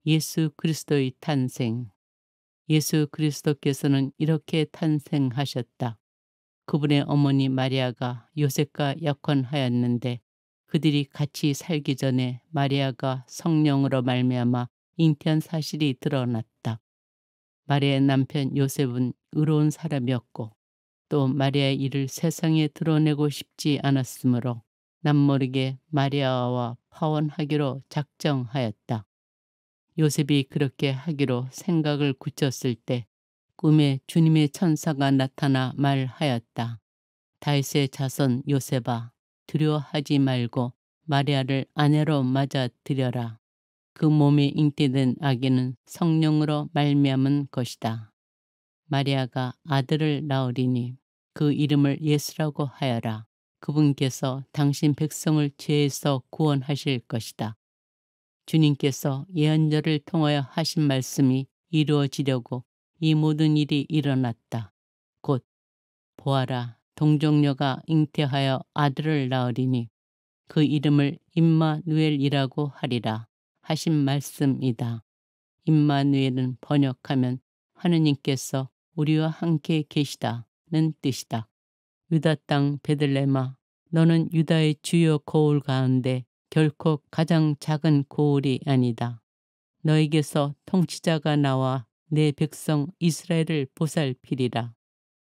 예수 그리스도의 탄생. 예수 그리스도께서는 이렇게 탄생하셨다. 그분의 어머니 마리아가 요셉과 약혼하였는데 그들이 같이 살기 전에 마리아가 성령으로 말미암아 잉태한 사실이 드러났다. 마리아의 남편 요셉은 의로운 사람이었고 또 마리아의 일을 세상에 드러내고 싶지 않았으므로 남모르게 마리아와 파혼하기로 작정하였다. 요셉이 그렇게 하기로 생각을 굳혔을 때 꿈에 주님의 천사가 나타나 말하였다. 다윗의 자손 요셉아, 두려워하지 말고 마리아를 아내로 맞아들여라. 그 몸에 잉태된 아기는 성령으로 말미암은 것이다. 마리아가 아들을 낳으리니 그 이름을 예수라고 하여라. 그분께서 당신 백성을 죄에서 구원하실 것이다. 주님께서 예언자를 통하여 하신 말씀이 이루어지려고 이 모든 일이 일어났다. 곧 보아라, 동정녀가 잉태하여 아들을 낳으리니 그 이름을 임마누엘이라고 하리라 하신 말씀이다. 임마누엘은 번역하면 하느님께서 우리와 함께 계시다는 뜻이다. 유다 땅 베들레헴아, 너는 유다의 주요 고을 가운데 결코 가장 작은 고을이 아니다. 너에게서 통치자가 나와 내 백성 이스라엘을 보살피리라.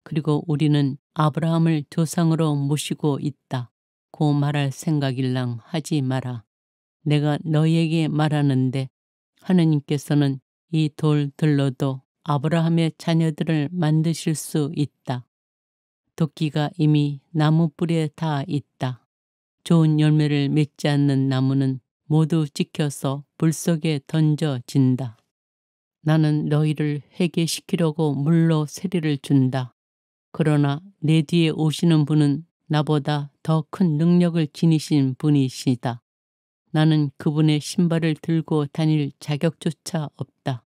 그리고 우리는 아브라함을 조상으로 모시고 있다. 고 말할 생각일랑 하지 마라. 내가 너희에게 말하는데 하느님께서는 이 돌들로도 아브라함의 자녀들을 만드실 수 있다. 도끼가 이미 나무 뿔에 닿아 있다. 좋은 열매를 맺지 않는 나무는 모두 찍혀서 불 속에 던져진다. 나는 너희를 회개시키려고 물로 세례를 준다. 그러나 내 뒤에 오시는 분은 나보다 더 큰 능력을 지니신 분이시다. 나는 그분의 신발을 들고 다닐 자격조차 없다.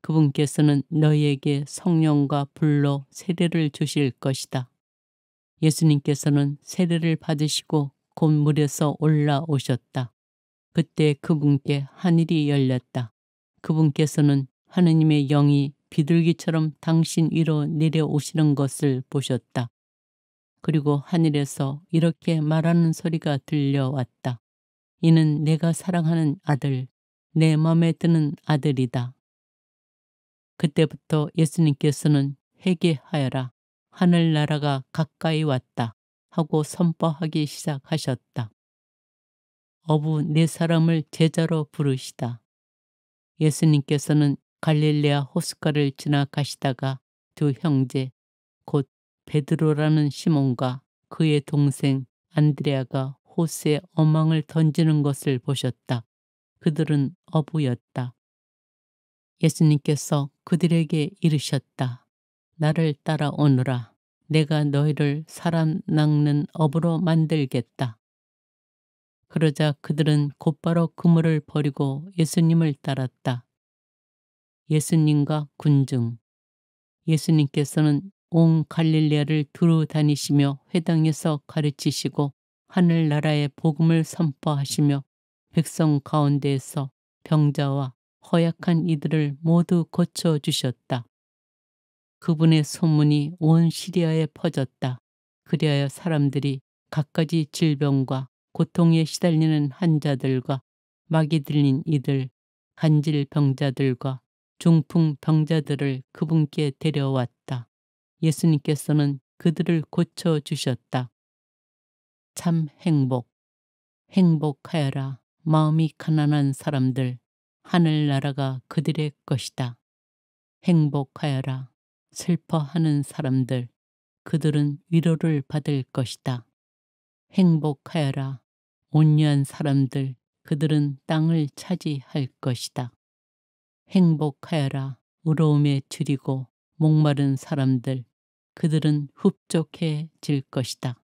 그분께서는 너희에게 성령과 불로 세례를 주실 것이다. 예수님께서는 세례를 받으시고 곧 물에서 올라오셨다. 그때 그분께 하늘이 열렸다. 그분께서는 하느님의 영이 비둘기처럼 당신 위로 내려오시는 것을 보셨다. 그리고 하늘에서 이렇게 말하는 소리가 들려왔다. 이는 내가 사랑하는 아들, 내 마음에 드는 아들이다. 그때부터 예수님께서는 회개하여라. 하늘나라가 가까이 왔다 하고 선포하기 시작하셨다. 어부 네 사람을 제자로 부르시다. 예수님께서는 갈릴레아 호숫가를 지나가시다가 두 형제 곧 베드로라는 시몬과 그의 동생 안드레아가 호수에 어망을 던지는 것을 보셨다. 그들은 어부였다. 예수님께서 그들에게 이르셨다. 나를 따라오너라. 내가 너희를 사람 낚는 어부로 만들겠다. 그러자 그들은 곧바로 그물을 버리고 예수님을 따랐다. 예수님과 군중. 예수님께서는 온 갈릴레아를 두루 다니시며 회당에서 가르치시고 하늘나라의 복음을 선포하시며 백성 가운데에서 병자와 허약한 이들을 모두 고쳐주셨다. 그분의 소문이 온 시리아에 퍼졌다. 그리하여 사람들이 갖가지 질병과 고통에 시달리는 환자들과 마귀 들린 이들, 간질 병자들과 중풍 병자들을 그분께 데려왔다. 예수님께서는 그들을 고쳐주셨다. 참 행복하여라. 마음이 가난한 사람들, 하늘나라가 그들의 것이다. 행복하여라. 슬퍼하는 사람들, 그들은 위로를 받을 것이다. 행복하여라. 온유한 사람들, 그들은 땅을 차지할 것이다. 행복하여라. 의로움에 줄이고 목마른 사람들, 그들은 흡족해질 것이다.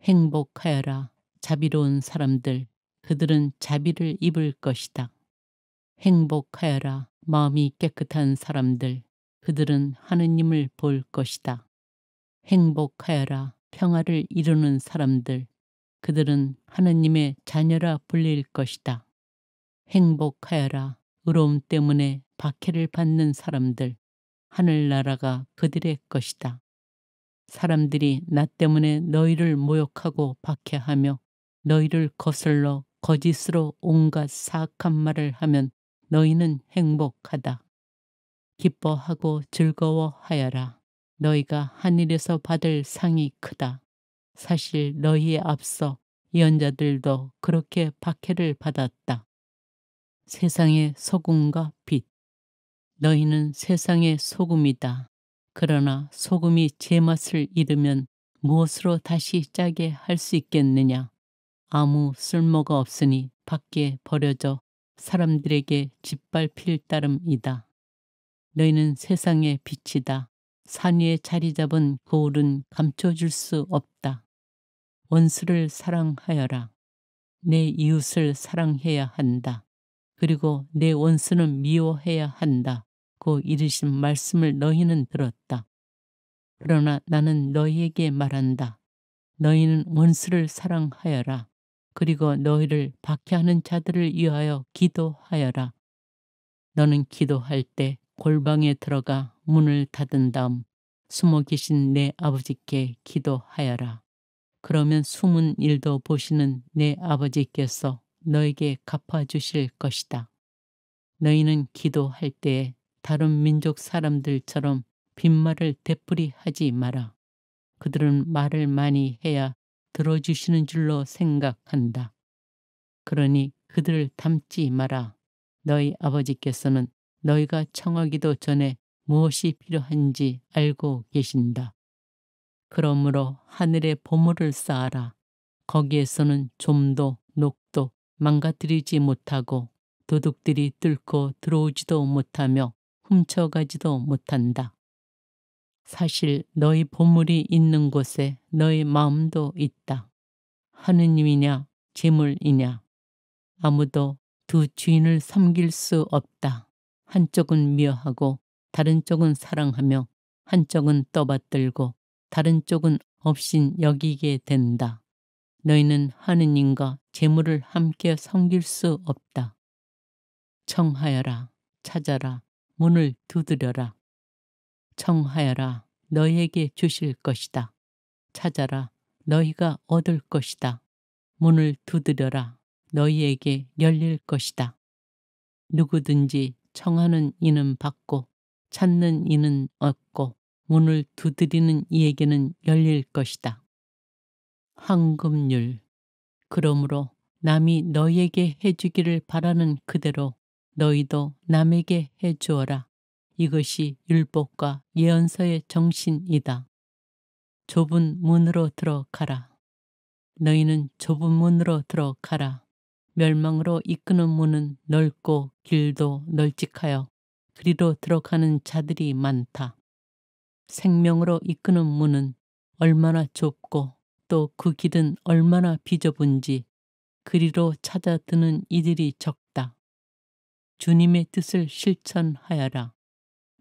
행복하여라. 자비로운 사람들, 그들은 자비를 입을 것이다. 행복하여라. 마음이 깨끗한 사람들, 그들은 하느님을 볼 것이다. 행복하여라. 평화를 이루는 사람들, 그들은 하느님의 자녀라 불릴 것이다. 행복하여라. 의로움 때문에 박해를 받는 사람들, 하늘나라가 그들의 것이다. 사람들이 나 때문에 너희를 모욕하고 박해하며 너희를 거슬러 거짓으로 온갖 사악한 말을 하면 너희는 행복하다. 기뻐하고 즐거워하여라. 너희가 하늘에서 받을 상이 크다. 사실 너희에 앞서 예언자들도 그렇게 박해를 받았다. 세상의 소금과 빛. 너희는 세상의 소금이다. 그러나 소금이 제맛을 잃으면 무엇으로 다시 짜게 할 수 있겠느냐. 아무 쓸모가 없으니 밖에 버려져 사람들에게 짓밟힐 따름이다. 너희는 세상의 빛이다. 산 위에 자리 잡은 거울은 감춰줄 수 없다. 원수를 사랑하여라. 내 이웃을 사랑해야 한다. 그리고 내 원수는 미워해야 한다. 고 이르신 말씀을 너희는 들었다. 그러나 나는 너희에게 말한다. 너희는 원수를 사랑하여라. 그리고 너희를 박해하는 자들을 위하여 기도하여라. 너는 기도할 때 골방에 들어가 문을 닫은 다음 숨어 계신 내 아버지께 기도하여라. 그러면 숨은 일도 보시는 내 아버지께서 너에게 갚아주실 것이다. 너희는 기도할 때에 다른 민족 사람들처럼 빈말을 되풀이하지 마라. 그들은 말을 많이 해야 들어주시는 줄로 생각한다. 그러니 그들을 닮지 마라. 너희 아버지께서는 너희가 청하기도 전에 무엇이 필요한지 알고 계신다. 그러므로 하늘에 보물을 쌓아라. 거기에서는 좀도 녹도 망가뜨리지 못하고 도둑들이 뚫고 들어오지도 못하며 훔쳐가지도 못한다. 사실 너희 보물이 있는 곳에 너희 마음도 있다. 하느님이냐 재물이냐. 아무도 두 주인을 섬길 수 없다. 한쪽은 미워하고 다른 쪽은 사랑하며 한쪽은 떠받들고 다른 쪽은 없인 여기게 된다. 너희는 하느님과 재물을 함께 섬길 수 없다. 청하여라. 찾아라. 문을 두드려라. 청하여라. 너희에게 주실 것이다. 찾아라. 너희가 얻을 것이다. 문을 두드려라. 너희에게 열릴 것이다. 누구든지 청하는 이는 받고 찾는 이는 얻고 문을 두드리는 이에게는 열릴 것이다. 황금률. 그러므로 남이 너희에게 해주기를 바라는 그대로 너희도 남에게 해주어라. 이것이 율법과 예언서의 정신이다. 좁은 문으로 들어가라. 너희는 좁은 문으로 들어가라. 멸망으로 이끄는 문은 넓고 길도 널찍하여 그리로 들어가는 자들이 많다. 생명으로 이끄는 문은 얼마나 좁고 또 그 길은 얼마나 비좁은지 그리로 찾아드는 이들이 적다. 주님의 뜻을 실천하여라.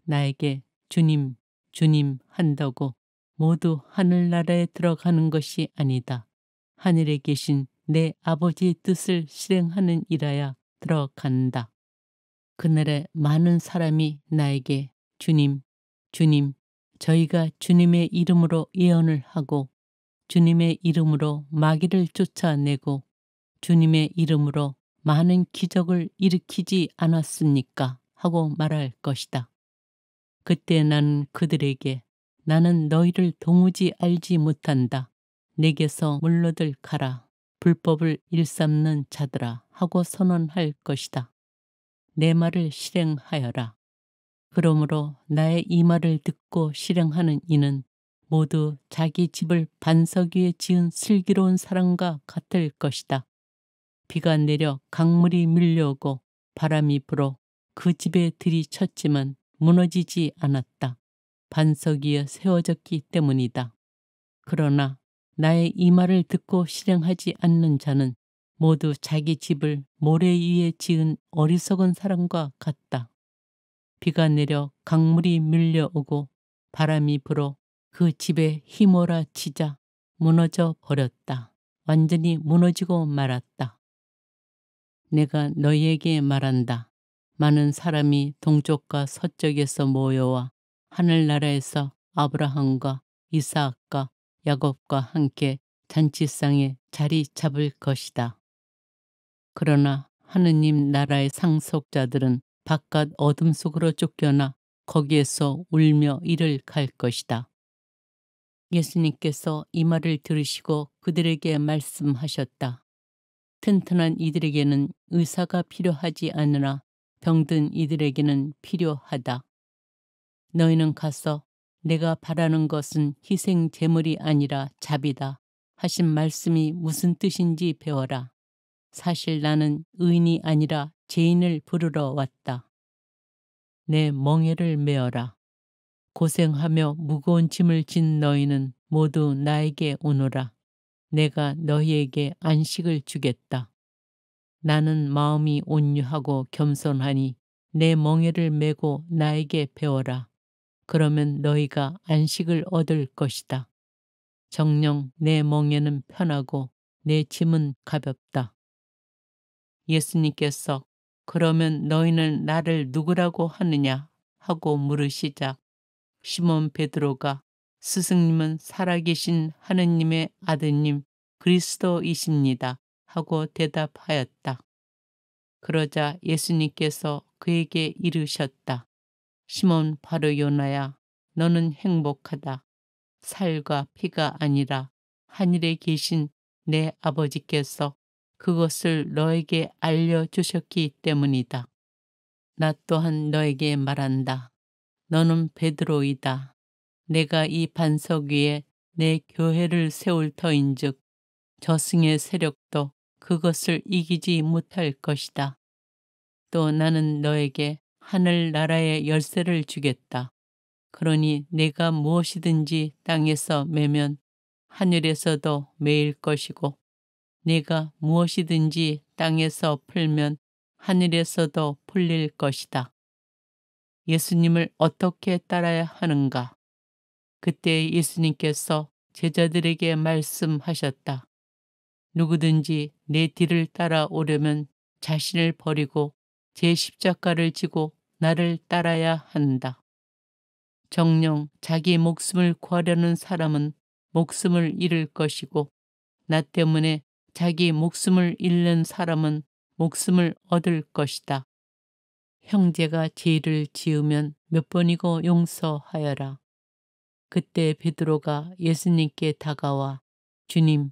나에게 주님, 주님 한다고 모두 하늘나라에 들어가는 것이 아니다. 하늘에 계신 내 아버지의 뜻을 실행하는 이라야 들어간다. 그날에 많은 사람이 나에게 주님, 주님, 저희가 주님의 이름으로 예언을 하고 주님의 이름으로 마귀를 쫓아내고 주님의 이름으로 많은 기적을 일으키지 않았습니까? 하고 말할 것이다. 그때 나는 그들에게 나는 너희를 도무지 알지 못한다. 내게서 물러들 가라. 불법을 일삼는 자들아 하고 선언할 것이다. 내 말을 실행하여라. 그러므로 나의 이 말을 듣고 실행하는 이는 모두 자기 집을 반석 위에 지은 슬기로운 사람과 같을 것이다. 비가 내려 강물이 밀려오고 바람이 불어 그 집에 들이쳤지만 무너지지 않았다. 반석 위에 세워졌기 때문이다. 그러나 나의 이 말을 듣고 실행하지 않는 자는 모두 자기 집을 모래 위에 지은 어리석은 사람과 같다. 비가 내려 강물이 밀려오고 바람이 불어 그 집에 휘몰아치자 무너져 버렸다. 완전히 무너지고 말았다. 내가 너희에게 말한다. 많은 사람이 동쪽과 서쪽에서 모여와 하늘나라에서 아브라함과 이삭과 야곱과 함께 잔치상에 자리 잡을 것이다. 그러나 하느님 나라의 상속자들은 바깥 어둠 속으로 쫓겨나 거기에서 울며 이를 갈 것이다. 예수님께서 이 말을 들으시고 그들에게 말씀하셨다. 튼튼한 이들에게는 의사가 필요하지 않으나 병든 이들에게는 필요하다. 너희는 가서 내가 바라는 것은 희생 제물이 아니라 자비다 하신 말씀이 무슨 뜻인지 배워라. 사실 나는 의인이 아니라 죄인을 부르러 왔다. 내 멍에를 메어라. 고생하며 무거운 짐을 진 너희는 모두 나에게 오너라. 내가 너희에게 안식을 주겠다. 나는 마음이 온유하고 겸손하니 내 멍에를 메고 나에게 배워라. 그러면 너희가 안식을 얻을 것이다. 정녕 내 멍에는 편하고 내 짐은 가볍다. 예수님께서 그러면 너희는 나를 누구라고 하느냐 하고 물으시자 시몬 베드로가 스승님은 살아계신 하느님의 아드님 그리스도이십니다 하고 대답하였다. 그러자 예수님께서 그에게 이르셨다. 시몬 바르요나야, 너는 행복하다. 살과 피가 아니라 하늘에 계신 내 아버지께서 그것을 너에게 알려주셨기 때문이다. 나 또한 너에게 말한다. 너는 베드로이다. 내가 이 반석 위에 내 교회를 세울 터인즉 저승의 세력도 그것을 이기지 못할 것이다. 또 나는 너에게 하늘나라의 열쇠를 주겠다. 그러니 내가 무엇이든지 땅에서 매면 하늘에서도 매일 것이고 네가 무엇이든지 땅에서 풀면 하늘에서도 풀릴 것이다. 예수님을 어떻게 따라야 하는가? 그때 예수님께서 제자들에게 말씀하셨다. 누구든지 내 뒤를 따라오려면 자신을 버리고 제 십자가를 지고 나를 따라야 한다. 정녕 자기 목숨을 구하려는 사람은 목숨을 잃을 것이고 나 때문에 자기 목숨을 잃는 사람은 목숨을 얻을 것이다. 형제가 죄를 지으면 몇 번이고 용서하여라. 그때 베드로가 예수님께 다가와 주님,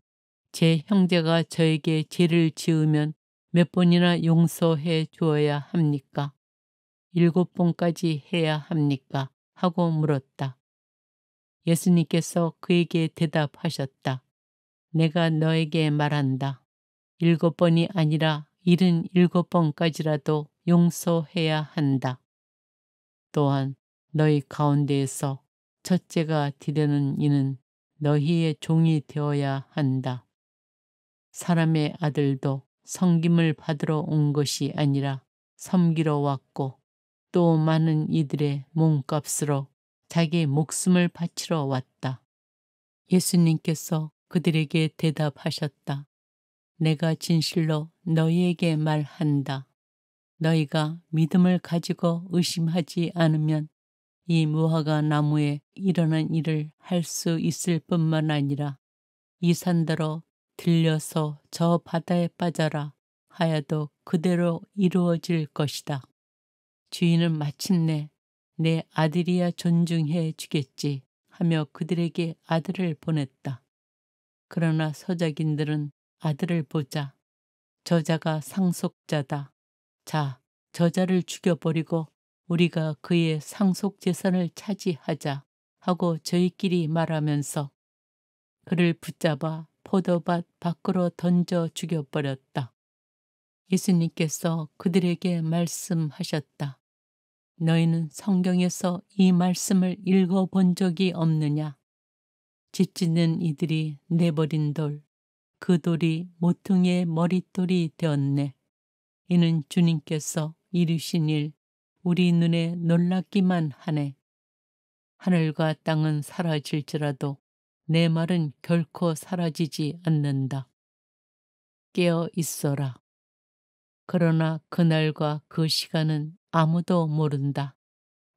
제 형제가 저에게 죄를 지으면 몇 번이나 용서해 주어야 합니까? 7번까지 해야 합니까? 하고 물었다. 예수님께서 그에게 대답하셨다. 내가 너에게 말한다. 7번이 아니라 77번까지라도 용서해야 한다. 또한 너희 가운데에서 첫째가 되려는 이는 너희의 종이 되어야 한다. 사람의 아들도 섬김을 받으러 온 것이 아니라 섬기러 왔고 또 많은 이들의 몸값으로 자기 목숨을 바치러 왔다. 예수님께서 그들에게 대답하셨다. 내가 진실로 너희에게 말한다. 너희가 믿음을 가지고 의심하지 않으면 이 무화과 나무에 일어난 일을 할 수 있을 뿐만 아니라 이 산더러 들려서 저 바다에 빠져라 하여도 그대로 이루어질 것이다. 주인은 마침내 내 아들이야 존중해 주겠지 하며 그들에게 아들을 보냈다. 그러나 서자긴들은 아들을 보자 저자가 상속자다. 자, 저자를 죽여버리고 우리가 그의 상속 재산을 차지하자 하고 저희끼리 말하면서 그를 붙잡아 포도밭 밖으로 던져 죽여버렸다. 예수님께서 그들에게 말씀하셨다. 너희는 성경에서 이 말씀을 읽어본 적이 없느냐? 짓짓는 이들이 내버린 돌, 그 돌이 모퉁이의 머릿돌이 되었네. 이는 주님께서 이루신 일, 우리 눈에 놀랍기만 하네. 하늘과 땅은 사라질지라도 내 말은 결코 사라지지 않는다. 깨어 있어라. 그러나 그날과 그 시간은 아무도 모른다.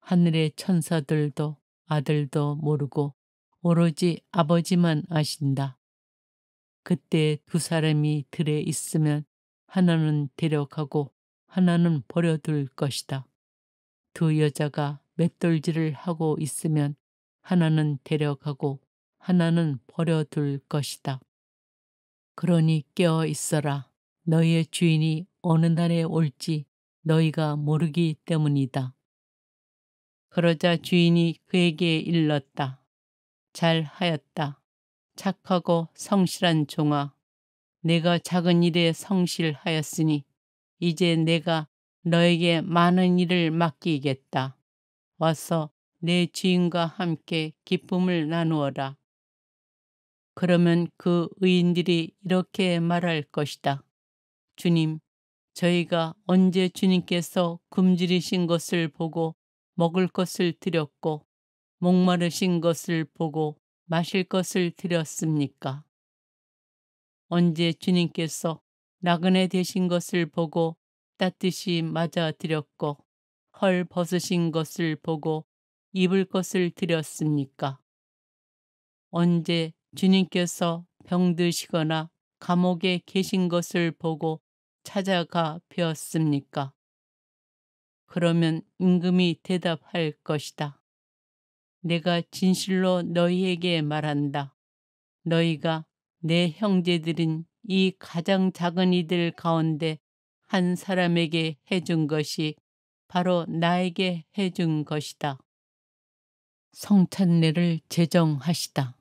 하늘의 천사들도 아들도 모르고 오로지 아버지만 아신다. 그때 두 사람이 들에 있으면 하나는 데려가고 하나는 버려둘 것이다. 두 여자가 맷돌질을 하고 있으면 하나는 데려가고 하나는 버려둘 것이다. 그러니 깨어 있어라. 너희의 주인이 어느 날에 올지 너희가 모르기 때문이다. 그러자 주인이 그에게 일렀다. 잘하였다. 착하고 성실한 종아. 내가 작은 일에 성실하였으니 이제 내가 너에게 많은 일을 맡기겠다. 와서 내 주인과 함께 기쁨을 나누어라. 그러면 그 의인들이 이렇게 말할 것이다. 주님, 저희가 언제 주님께서 굶주리신 것을 보고 먹을 것을 드렸고 목마르신 것을 보고 마실 것을 드렸습니까? 언제 주님께서 나그네 되신 것을 보고 따뜻이 맞아 드렸고 헐 벗으신 것을 보고 입을 것을 드렸습니까? 언제 주님께서 병드시거나 감옥에 계신 것을 보고 찾아가 뵈었습니까? 그러면 임금이 대답할 것이다. 내가 진실로 너희에게 말한다. 너희가 내 형제들인 이 가장 작은 이들 가운데 한 사람에게 해준 것이 바로 나에게 해준 것이다. 성찬례를 제정하시다.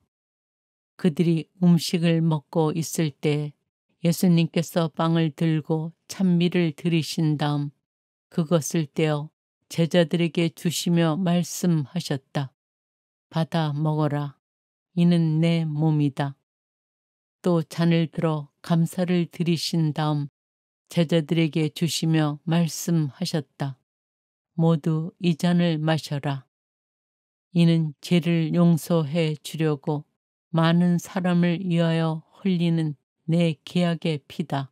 그들이 음식을 먹고 있을 때 예수님께서 빵을 들고 찬미를 드리신 다음 그것을 떼어 제자들에게 주시며 말씀하셨다. 받아 먹어라. 이는 내 몸이다. 또 잔을 들어 감사를 드리신 다음 제자들에게 주시며 말씀하셨다. 모두 이 잔을 마셔라. 이는 죄를 용서해 주려고 많은 사람을 위하여 흘리는 내 계약의 피다.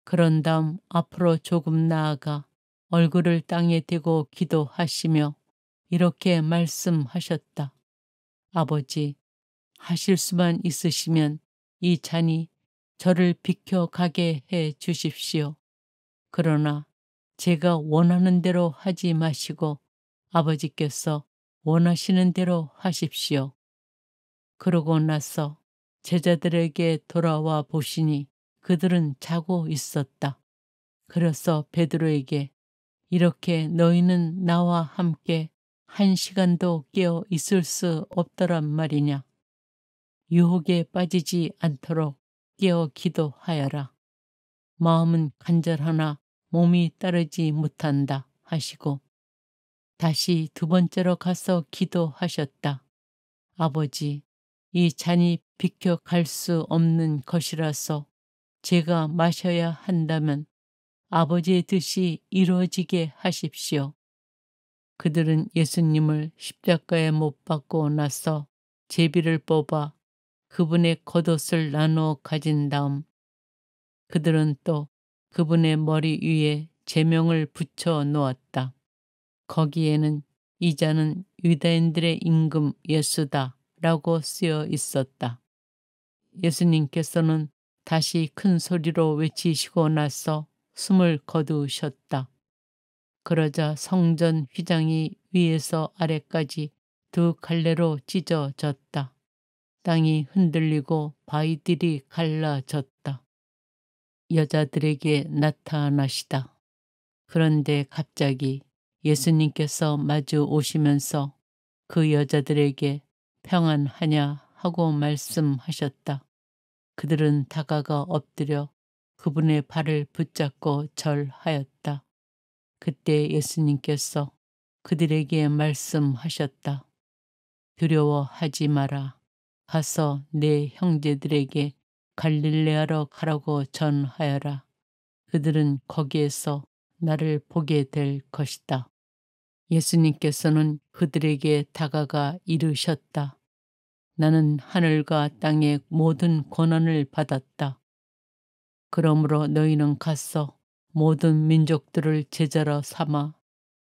그런 다음 앞으로 조금 나아가 얼굴을 땅에 대고 기도하시며 이렇게 말씀하셨다. 아버지, 하실 수만 있으시면 이 잔이 저를 비켜가게 해 주십시오. 그러나 제가 원하는 대로 하지 마시고 아버지께서 원하시는 대로 하십시오. 그러고 나서 제자들에게 돌아와 보시니 그들은 자고 있었다. 그래서 베드로에게 이렇게 너희는 나와 함께 1시간도 깨어 있을 수 없더란 말이냐. 유혹에 빠지지 않도록 깨어 기도하여라. 마음은 간절하나 몸이 따르지 못한다 하시고 다시 두 번째로 가서 기도하셨다. 아버지, 이 잔이 비켜갈 수 없는 것이라서 제가 마셔야 한다면 아버지의 뜻이 이루어지게 하십시오. 그들은 예수님을 십자가에 못 박고 나서 제비를 뽑아 그분의 겉옷을 나누어 가진 다음 그들은 또 그분의 머리 위에 제명을 붙여 놓았다. 거기에는 이 잔은 유다인들의 임금 예수다 라고 쓰여 있었다. 예수님께서는 다시 큰 소리로 외치시고 나서 숨을 거두셨다. 그러자 성전 휘장이 위에서 아래까지 두 갈래로 찢어졌다. 땅이 흔들리고 바위들이 갈라졌다. 여자들에게 나타나시다. 그런데 갑자기 예수님께서 마주 오시면서 그 여자들에게 평안하냐 하고 말씀하셨다. 그들은 다가가 엎드려 그분의 발을 붙잡고 절하였다. 그때 예수님께서 그들에게 말씀하셨다. 두려워하지 마라. 가서 내 형제들에게 갈릴레아로 가라고 전하여라. 그들은 거기에서 나를 보게 될 것이다. 예수님께서는 그들에게 다가가 이르셨다. 나는 하늘과 땅의 모든 권한을 받았다. 그러므로 너희는 가서 모든 민족들을 제자로 삼아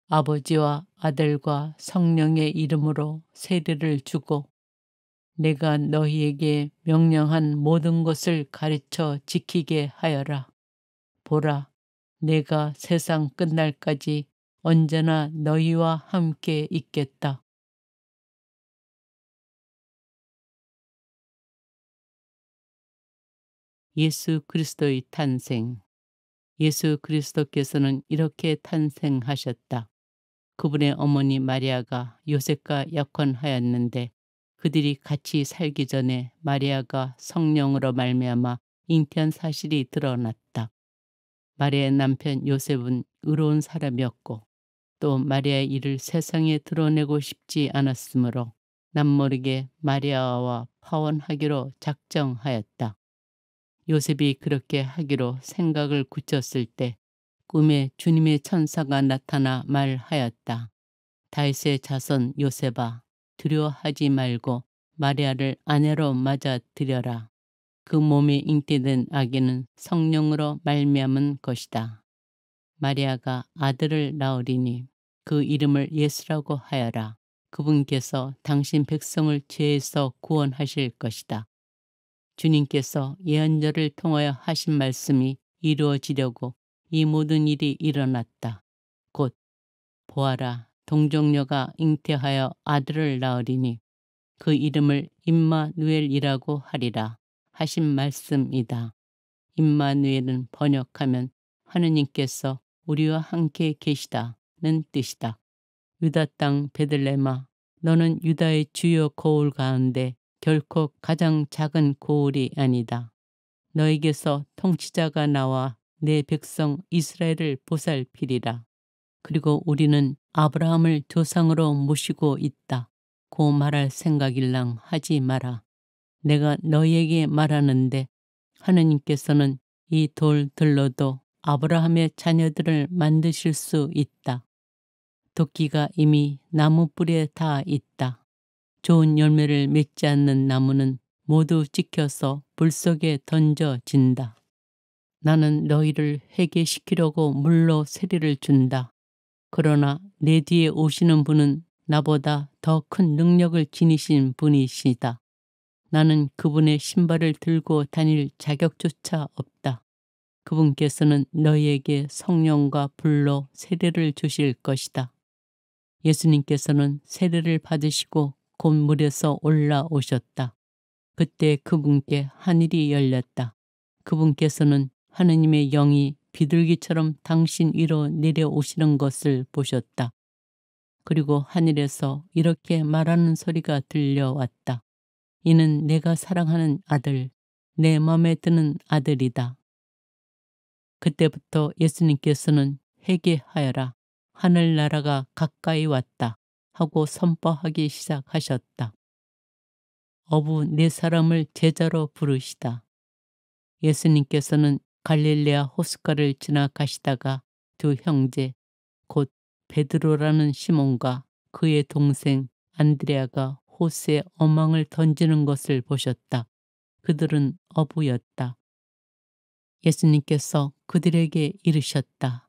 아버지와 아들과 성령의 이름으로 세례를 주고 내가 너희에게 명령한 모든 것을 가르쳐 지키게 하여라. 보라, 내가 세상 끝날까지 언제나 너희와 함께 있겠다. 예수 그리스도의 탄생. 예수 그리스도께서는 이렇게 탄생하셨다. 그분의 어머니 마리아가 요셉과 약혼하였는데 그들이 같이 살기 전에 마리아가 성령으로 말미암아 잉태한 사실이 드러났다. 마리아의 남편 요셉은 의로운 사람이었고 또 마리아의 일을 세상에 드러내고 싶지 않았으므로 남모르게 마리아와 파혼하기로 작정하였다. 요셉이 그렇게 하기로 생각을 굳혔을 때 꿈에 주님의 천사가 나타나 말하였다. 다윗의 자손 요셉아, 두려워하지 말고 마리아를 아내로 맞아들여라. 그 몸에 잉태된 아기는 성령으로 말미암은 것이다. 마리아가 아들을 낳으리니 그 이름을 예수라고 하여라. 그분께서 당신 백성을 죄에서 구원하실 것이다. 주님께서 예언자를 통하여 하신 말씀이 이루어지려고 이 모든 일이 일어났다. 곧 보아라, 동정녀가 잉태하여 아들을 낳으리니 그 이름을 임마누엘이라고 하리라 하신 말씀이다. 임마누엘은 번역하면 하느님께서 우리와 함께 계시다는 뜻이다. 유다 땅 베들레헴아, 너는 유다의 주요 고을 가운데 결코 가장 작은 고을이 아니다. 너에게서 통치자가 나와 내 백성 이스라엘을 보살피리라. 그리고 우리는 아브라함을 조상으로 모시고 있다. 고 말할 생각일랑 하지 마라. 내가 너희에게 말하는데 하느님께서는 이 돌들로도 아브라함의 자녀들을 만드실 수 있다. 도끼가 이미 나무 뿌리에 닿아 있다. 좋은 열매를 맺지 않는 나무는 모두 찍혀서 불 속에 던져진다. 나는 너희를 회개시키려고 물로 세례를 준다. 그러나 내 뒤에 오시는 분은 나보다 더 큰 능력을 지니신 분이시다. 나는 그분의 신발을 들고 다닐 자격조차 없다. 그분께서는 너희에게 성령과 불로 세례를 주실 것이다. 예수님께서는 세례를 받으시고 곧 물에서 올라오셨다. 그때 그분께 하늘이 열렸다. 그분께서는 하느님의 영이 비둘기처럼 당신 위로 내려오시는 것을 보셨다. 그리고 하늘에서 이렇게 말하는 소리가 들려왔다. 이는 내가 사랑하는 아들, 내 마음에 드는 아들이다. 그때부터 예수님께서는 회개하여라. 하늘나라가 가까이 왔다 하고 선포하기 시작하셨다. 어부 네 사람을 제자로 부르시다. 예수님께서는 갈릴레아 호숫가를 지나가시다가 두 형제 곧 베드로라는 시몬과 그의 동생 안드레아가 호수에 어망을 던지는 것을 보셨다. 그들은 어부였다. 예수님께서 그들에게 이르셨다.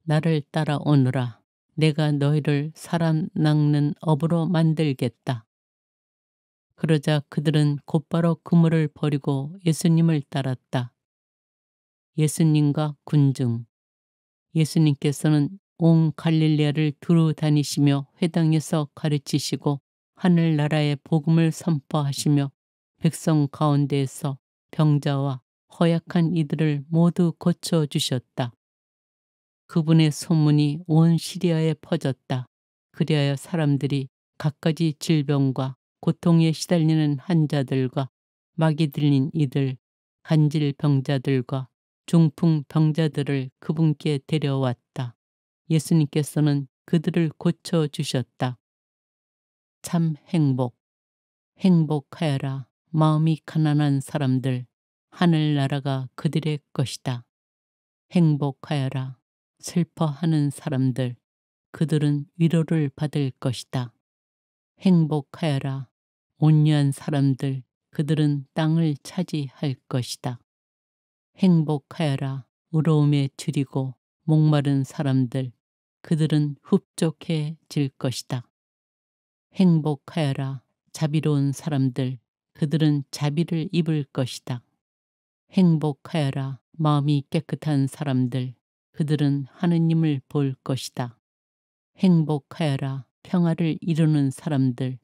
나를 따라오너라. 내가 너희를 사람 낚는 어부로 만들겠다. 그러자 그들은 곧바로 그물을 버리고 예수님을 따랐다. 예수님과 군중. 예수님께서는 온 갈릴레아를 두루 다니시며 회당에서 가르치시고 하늘나라의 복음을 선포하시며 백성 가운데에서 병자와 허약한 이들을 모두 고쳐주셨다. 그분의 소문이 온 시리아에 퍼졌다. 그리하여 사람들이 갖가지 질병과 고통에 시달리는 환자들과 마귀 들린 이들, 간질 병자들과 중풍 병자들을 그분께 데려왔다. 예수님께서는 그들을 고쳐주셨다. 참 행복하여라. 마음이 가난한 사람들, 하늘나라가 그들의 것이다. 행복하여라. 슬퍼하는 사람들, 그들은 위로를 받을 것이다. 행복하여라. 온유한 사람들, 그들은 땅을 차지할 것이다. 행복하여라. 의로움에 줄이고 목마른 사람들, 그들은 흡족해질 것이다. 행복하여라. 자비로운 사람들, 그들은 자비를 입을 것이다. 행복하여라. 마음이 깨끗한 사람들, 그들은 하느님을 볼 것이다. 행복하여라. 평화를 이루는 사람들,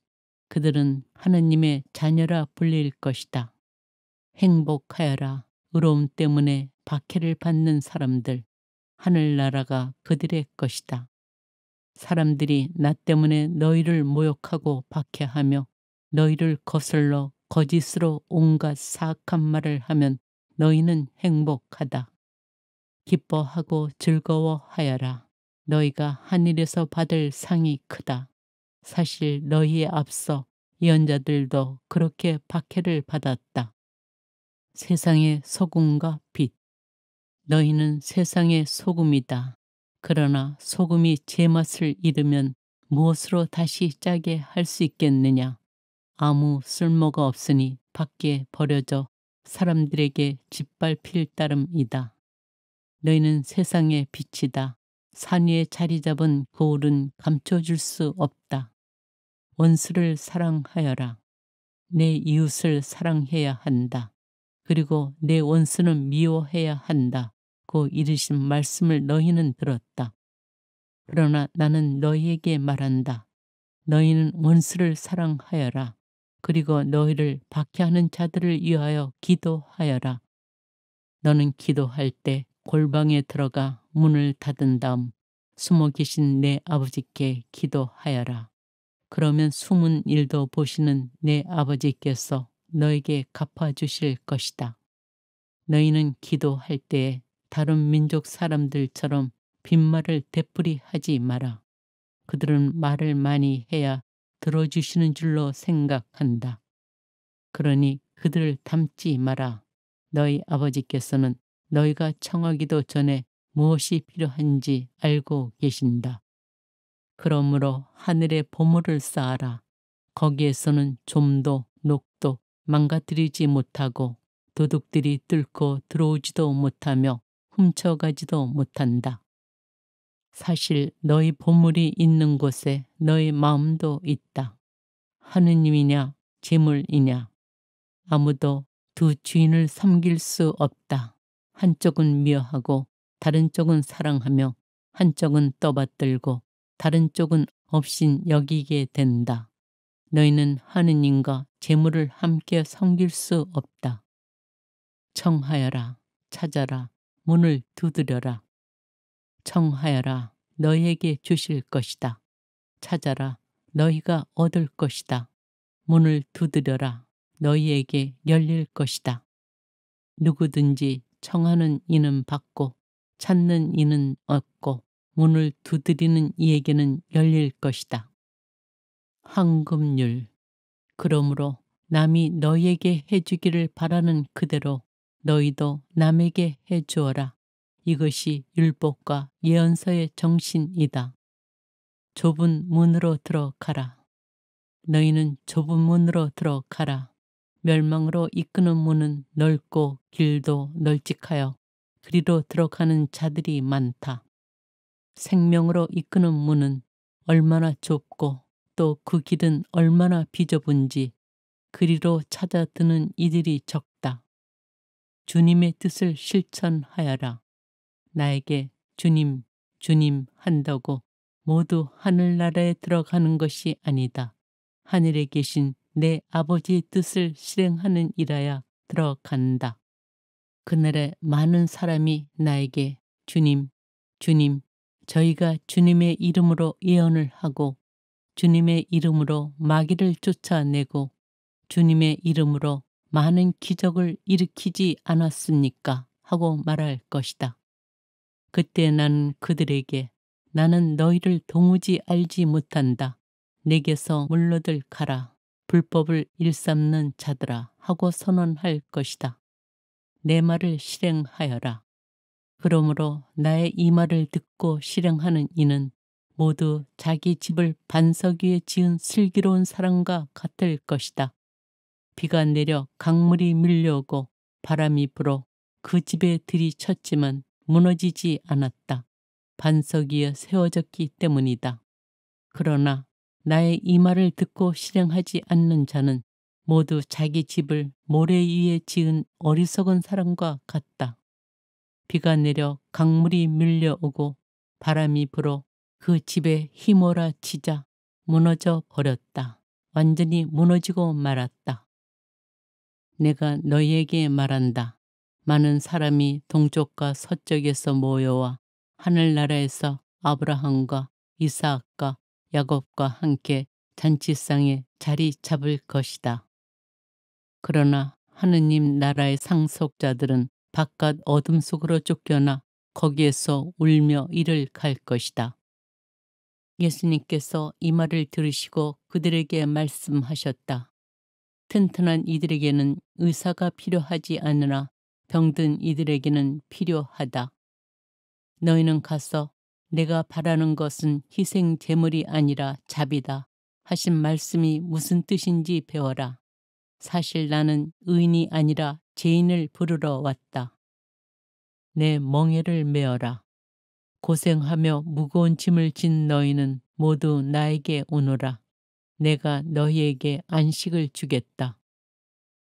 그들은 하느님의 자녀라 불릴 것이다. 행복하여라. 의로움 때문에 박해를 받는 사람들, 하늘나라가 그들의 것이다. 사람들이 나 때문에 너희를 모욕하고 박해하며 너희를 거슬러 거짓으로 온갖 사악한 말을 하면 너희는 행복하다. 기뻐하고 즐거워하여라. 너희가 하늘에서 받을 상이 크다. 사실 너희에 앞서 예언자들도 그렇게 박해를 받았다. 세상의 소금과 빛. 너희는 세상의 소금이다. 그러나 소금이 제맛을 잃으면 무엇으로 다시 짜게 할 수 있겠느냐. 아무 쓸모가 없으니 밖에 버려져 사람들에게 짓밟힐 따름이다. 너희는 세상의 빛이다. 산 위에 자리 잡은 거울은 감춰줄 수 없다. 원수를 사랑하여라. 내 이웃을 사랑해야 한다. 그리고 내 원수는 미워해야 한다. 고 이르신 말씀을 너희는 들었다. 그러나 나는 너희에게 말한다. 너희는 원수를 사랑하여라. 그리고 너희를 박해하는 자들을 위하여 기도하여라. 너는 기도할 때 골방에 들어가 문을 닫은 다음 숨어 계신 내 아버지께 기도하여라. 그러면 숨은 일도 보시는 내 아버지께서 너에게 갚아주실 것이다. 너희는 기도할 때에 다른 민족 사람들처럼 빈말을 되풀이하지 마라. 그들은 말을 많이 해야 들어주시는 줄로 생각한다. 그러니 그들을 닮지 마라. 너희 아버지께서는 너희가 청하기도 전에 무엇이 필요한지 알고 계신다. 그러므로 하늘에 보물을 쌓아라. 거기에서는 좀도 녹도 망가뜨리지 못하고 도둑들이 뚫고 들어오지도 못하며 훔쳐가지도 못한다. 사실 너희 보물이 있는 곳에 너희 마음도 있다. 하느님이냐 재물이냐. 아무도 두 주인을 섬길 수 없다. 한쪽은 미워하고 다른 쪽은 사랑하며 한쪽은 떠받들고 다른 쪽은 업신 여기게 된다. 너희는 하느님과 재물을 함께 섬길 수 없다. 청하여라. 찾아라. 문을 두드려라. 청하여라. 너희에게 주실 것이다. 찾아라. 너희가 얻을 것이다. 문을 두드려라. 너희에게 열릴 것이다. 누구든지 청하는 이는 받고 찾는 이는 얻고 문을 두드리는 이에게는 열릴 것이다. 황금률. 그러므로 남이 너희에게 해주기를 바라는 그대로 너희도 남에게 해주어라. 이것이 율법과 예언서의 정신이다. 좁은 문으로 들어가라. 너희는 좁은 문으로 들어가라. 멸망으로 이끄는 문은 넓고 길도 널찍하여 그리로 들어가는 자들이 많다. 생명으로 이끄는 문은 얼마나 좁고 또 그 길은 얼마나 비좁은지 그리로 찾아드는 이들이 적다. 주님의 뜻을 실천하여라. 나에게 주님, 주님 한다고 모두 하늘나라에 들어가는 것이 아니다. 하늘에 계신 내 아버지의 뜻을 실행하는 이라야 들어간다. 그날에 많은 사람이 나에게 주님, 주님, 저희가 주님의 이름으로 예언을 하고 주님의 이름으로 마귀를 쫓아내고 주님의 이름으로 많은 기적을 일으키지 않았습니까? 하고 말할 것이다. 그때 나는 그들에게 나는 너희를 도무지 알지 못한다. 내게서 물러들 가라. 불법을 일삼는 자들아 하고 선언할 것이다. 내 말을 실행하여라. 그러므로 나의 이 말을 듣고 실행하는 이는 모두 자기 집을 반석 위에 지은 슬기로운 사람과 같을 것이다. 비가 내려 강물이 밀려오고 바람이 불어 그 집에 들이쳤지만 무너지지 않았다. 반석 위에 세워졌기 때문이다. 그러나 나의 이 말을 듣고 실행하지 않는 자는 모두 자기 집을 모래 위에 지은 어리석은 사람과 같다. 비가 내려 강물이 밀려오고 바람이 불어 그 집에 휘몰아치자 무너져 버렸다. 완전히 무너지고 말았다. 내가 너희에게 말한다. 많은 사람이 동쪽과 서쪽에서 모여와 하늘나라에서 아브라함과 이삭과 야곱과 함께 잔치상에 자리 잡을 것이다. 그러나 하느님 나라의 상속자들은 바깥 어둠 속으로 쫓겨나 거기에서 울며 이를 갈 것이다. 예수님께서 이 말을 들으시고 그들에게 말씀하셨다. 튼튼한 이들에게는 의사가 필요하지 않으나 병든 이들에게는 필요하다. 너희는 가서 내가 바라는 것은 희생 제물이 아니라 자비다 하신 말씀이 무슨 뜻인지 배워라. 사실 나는 의인이 아니라 죄인을 부르러 왔다. 내 멍에를 메어라. 고생하며 무거운 짐을 진 너희는 모두 나에게 오너라. 내가 너희에게 안식을 주겠다.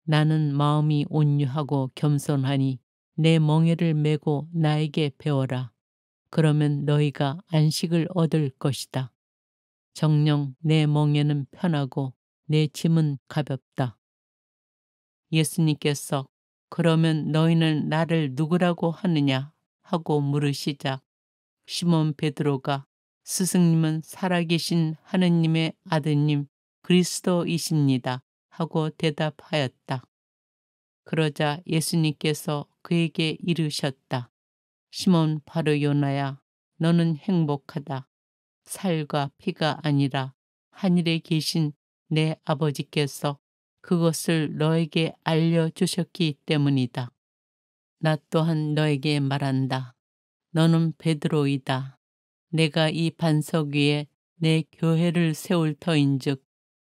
나는 마음이 온유하고 겸손하니 내 멍에를 메고 나에게 배워라. 그러면 너희가 안식을 얻을 것이다. 정녕 내 멍에는 편하고 내 짐은 가볍다. 예수님께서 그러면 너희는 나를 누구라고 하느냐 하고 물으시자 시몬 베드로가 스승님은 살아계신 하느님의 아드님 그리스도이십니다 하고 대답하였다. 그러자 예수님께서 그에게 이르셨다. 시몬 바로 요나야, 너는 행복하다. 살과 피가 아니라 하늘에 계신 내 아버지께서 그것을 너에게 알려주셨기 때문이다. 나 또한 너에게 말한다. 너는 베드로이다. 내가 이 반석 위에 내 교회를 세울 터인즉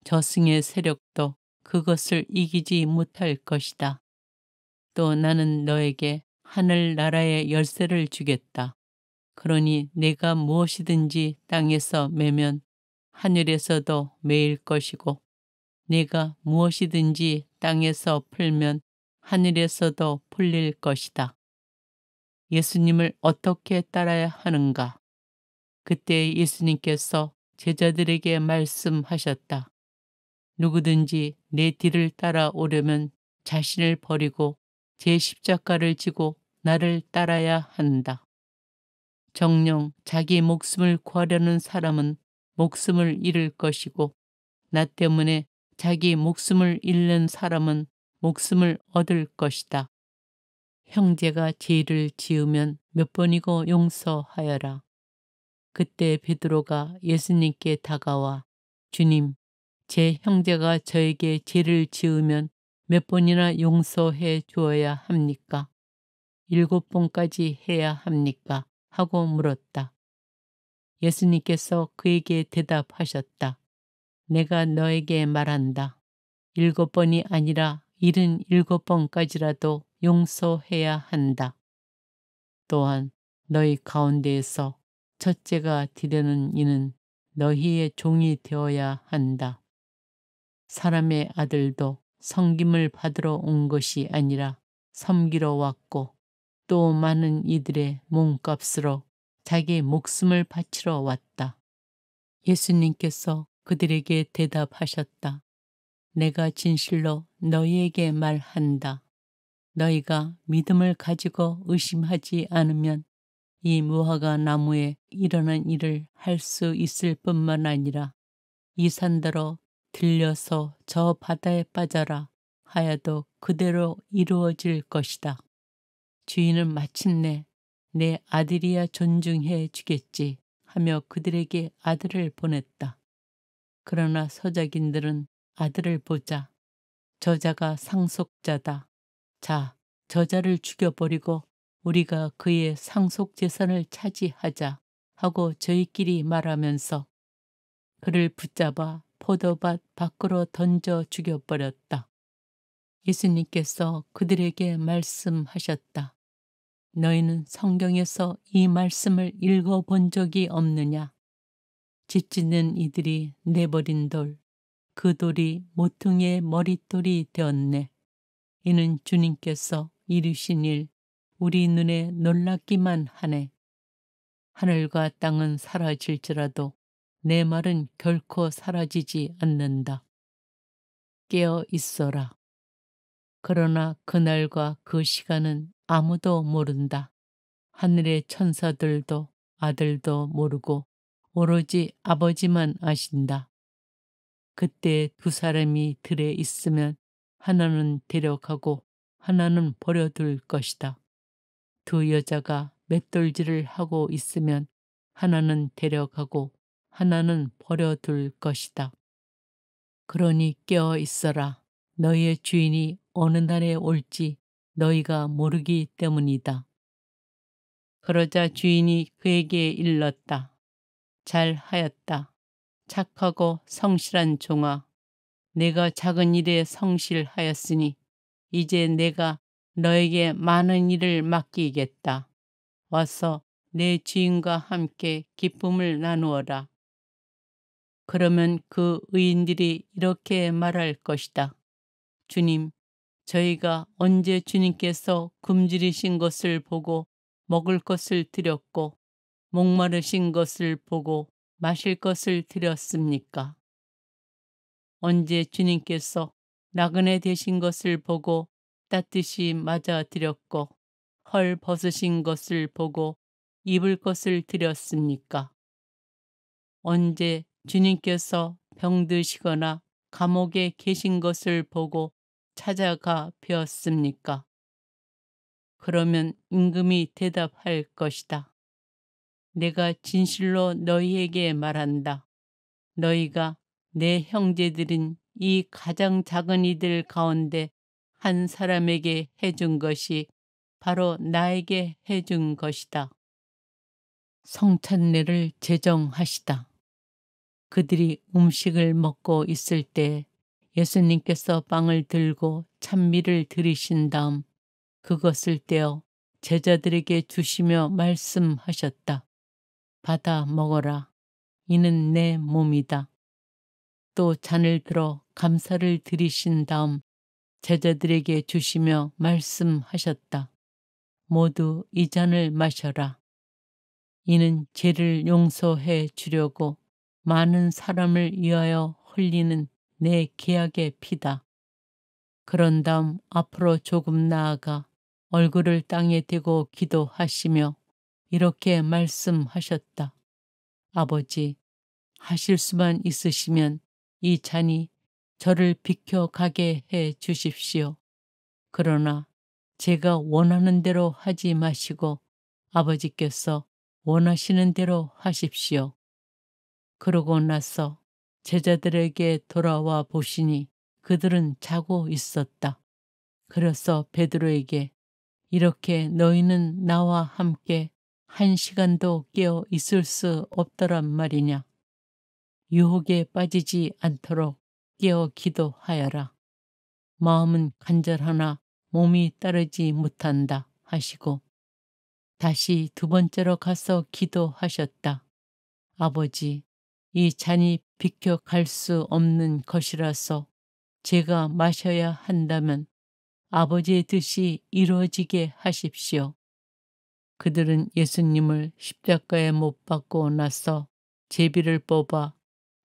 저승의 세력도 그것을 이기지 못할 것이다. 또 나는 너에게 하늘나라의 열쇠를 주겠다. 그러니 내가 무엇이든지 땅에서 매면 하늘에서도 매일 것이고 내가 무엇이든지 땅에서 풀면 하늘에서도 풀릴 것이다. 예수님을 어떻게 따라야 하는가? 그때 예수님께서 제자들에게 말씀하셨다. 누구든지 내 뒤를 따라오려면 자신을 버리고 제 십자가를 지고 나를 따라야 한다. 정녕 자기 목숨을 구하려는 사람은 목숨을 잃을 것이고 나 때문에 자기 목숨을 잃는 사람은 목숨을 얻을 것이다. 형제가 죄를 지으면 몇 번이고 용서하여라. 그때 베드로가 예수님께 다가와 주님, 제 형제가 저에게 죄를 지으면 몇 번이나 용서해 주어야 합니까? 7번까지 해야 합니까? 하고 물었다. 예수님께서 그에게 대답하셨다. 내가 너에게 말한다. 7번이 아니라 77번까지라도 용서해야 한다. 또한 너희 가운데에서 첫째가 되려는 이는 너희의 종이 되어야 한다. 사람의 아들도 섬김을 받으러 온 것이 아니라 섬기러 왔고 또 많은 이들의 몸값으로 자기 목숨을 바치러 왔다. 예수님께서 그들에게 대답하셨다. 내가 진실로 너희에게 말한다. 너희가 믿음을 가지고 의심하지 않으면 이 무화과 나무에 일어난 일을 할 수 있을 뿐만 아니라 이 산더러 들려서 저 바다에 빠져라 하여도 그대로 이루어질 것이다. 주인은 마침내 내 아들이야 존중해 주겠지 하며 그들에게 아들을 보냈다. 그러나 서자긴들은 아들을 보자 저자가 상속자다. 자, 저자를 죽여버리고 우리가 그의 상속 재산을 차지하자 하고 저희끼리 말하면서 그를 붙잡아 포도밭 밖으로 던져 죽여버렸다. 예수님께서 그들에게 말씀하셨다. 너희는 성경에서 이 말씀을 읽어본 적이 없느냐? 짓짓는 이들이 내버린 돌, 그 돌이 모퉁이의 머릿돌이 되었네. 이는 주님께서 이루신 일, 우리 눈에 놀랍기만 하네. 하늘과 땅은 사라질지라도 내 말은 결코 사라지지 않는다. 깨어 있어라. 그러나 그날과 그 시간은 아무도 모른다. 하늘의 천사들도 아들도 모르고 오로지 아버지만 아신다. 그때 두 사람이 들에 있으면 하나는 데려가고 하나는 버려둘 것이다. 두 여자가 맷돌질을 하고 있으면 하나는 데려가고 하나는 버려둘 것이다. 그러니 깨어 있어라. 너희의 주인이 어느 날에 올지 너희가 모르기 때문이다. 그러자 주인이 그에게 일렀다. 잘하였다. 착하고 성실한 종아. 내가 작은 일에 성실하였으니 이제 내가 너에게 많은 일을 맡기겠다. 와서 내 주인과 함께 기쁨을 나누어라. 그러면 그 의인들이 이렇게 말할 것이다. 주님, 저희가 언제 주님께서 굶주리신 것을 보고 먹을 것을 드렸고 목마르신 것을 보고 마실 것을 드렸습니까? 언제 주님께서 나그네 되신 것을 보고 따뜻이 맞아 드렸고 헐 벗으신 것을 보고 입을 것을 드렸습니까? 언제 주님께서 병드시거나 감옥에 계신 것을 보고 찾아가 뵈었습니까? 그러면 임금이 대답할 것이다. 내가 진실로 너희에게 말한다. 너희가 내 형제들인 이 가장 작은 이들 가운데 한 사람에게 해준 것이 바로 나에게 해준 것이다. 성찬례를 제정하시다. 그들이 음식을 먹고 있을 때 예수님께서 빵을 들고 찬미를 드리신 다음 그것을 떼어 제자들에게 주시며 말씀하셨다. 받아 먹어라. 이는 내 몸이다. 또 잔을 들어 감사를 드리신 다음 제자들에게 주시며 말씀하셨다. 모두 이 잔을 마셔라. 이는 죄를 용서해 주려고 많은 사람을 위하여 흘리는 내 계약의 피다. 그런 다음 앞으로 조금 나아가 얼굴을 땅에 대고 기도하시며 이렇게 말씀하셨다. 아버지, 하실 수만 있으시면 이 잔이 저를 비켜가게 해 주십시오. 그러나 제가 원하는 대로 하지 마시고 아버지께서 원하시는 대로 하십시오. 그러고 나서 제자들에게 돌아와 보시니 그들은 자고 있었다. 그래서 베드로에게 이렇게 너희는 나와 함께 1시간도 깨어 있을 수 없더란 말이냐. 유혹에 빠지지 않도록 깨어 기도하여라. 마음은 간절하나 몸이 따르지 못한다 하시고 다시 두 번째로 가서 기도하셨다. 아버지, 이 잔이 비켜갈 수 없는 것이라서 제가 마셔야 한다면 아버지의 뜻이 이루어지게 하십시오. 그들은 예수님을 십자가에 못 박고 나서 제비를 뽑아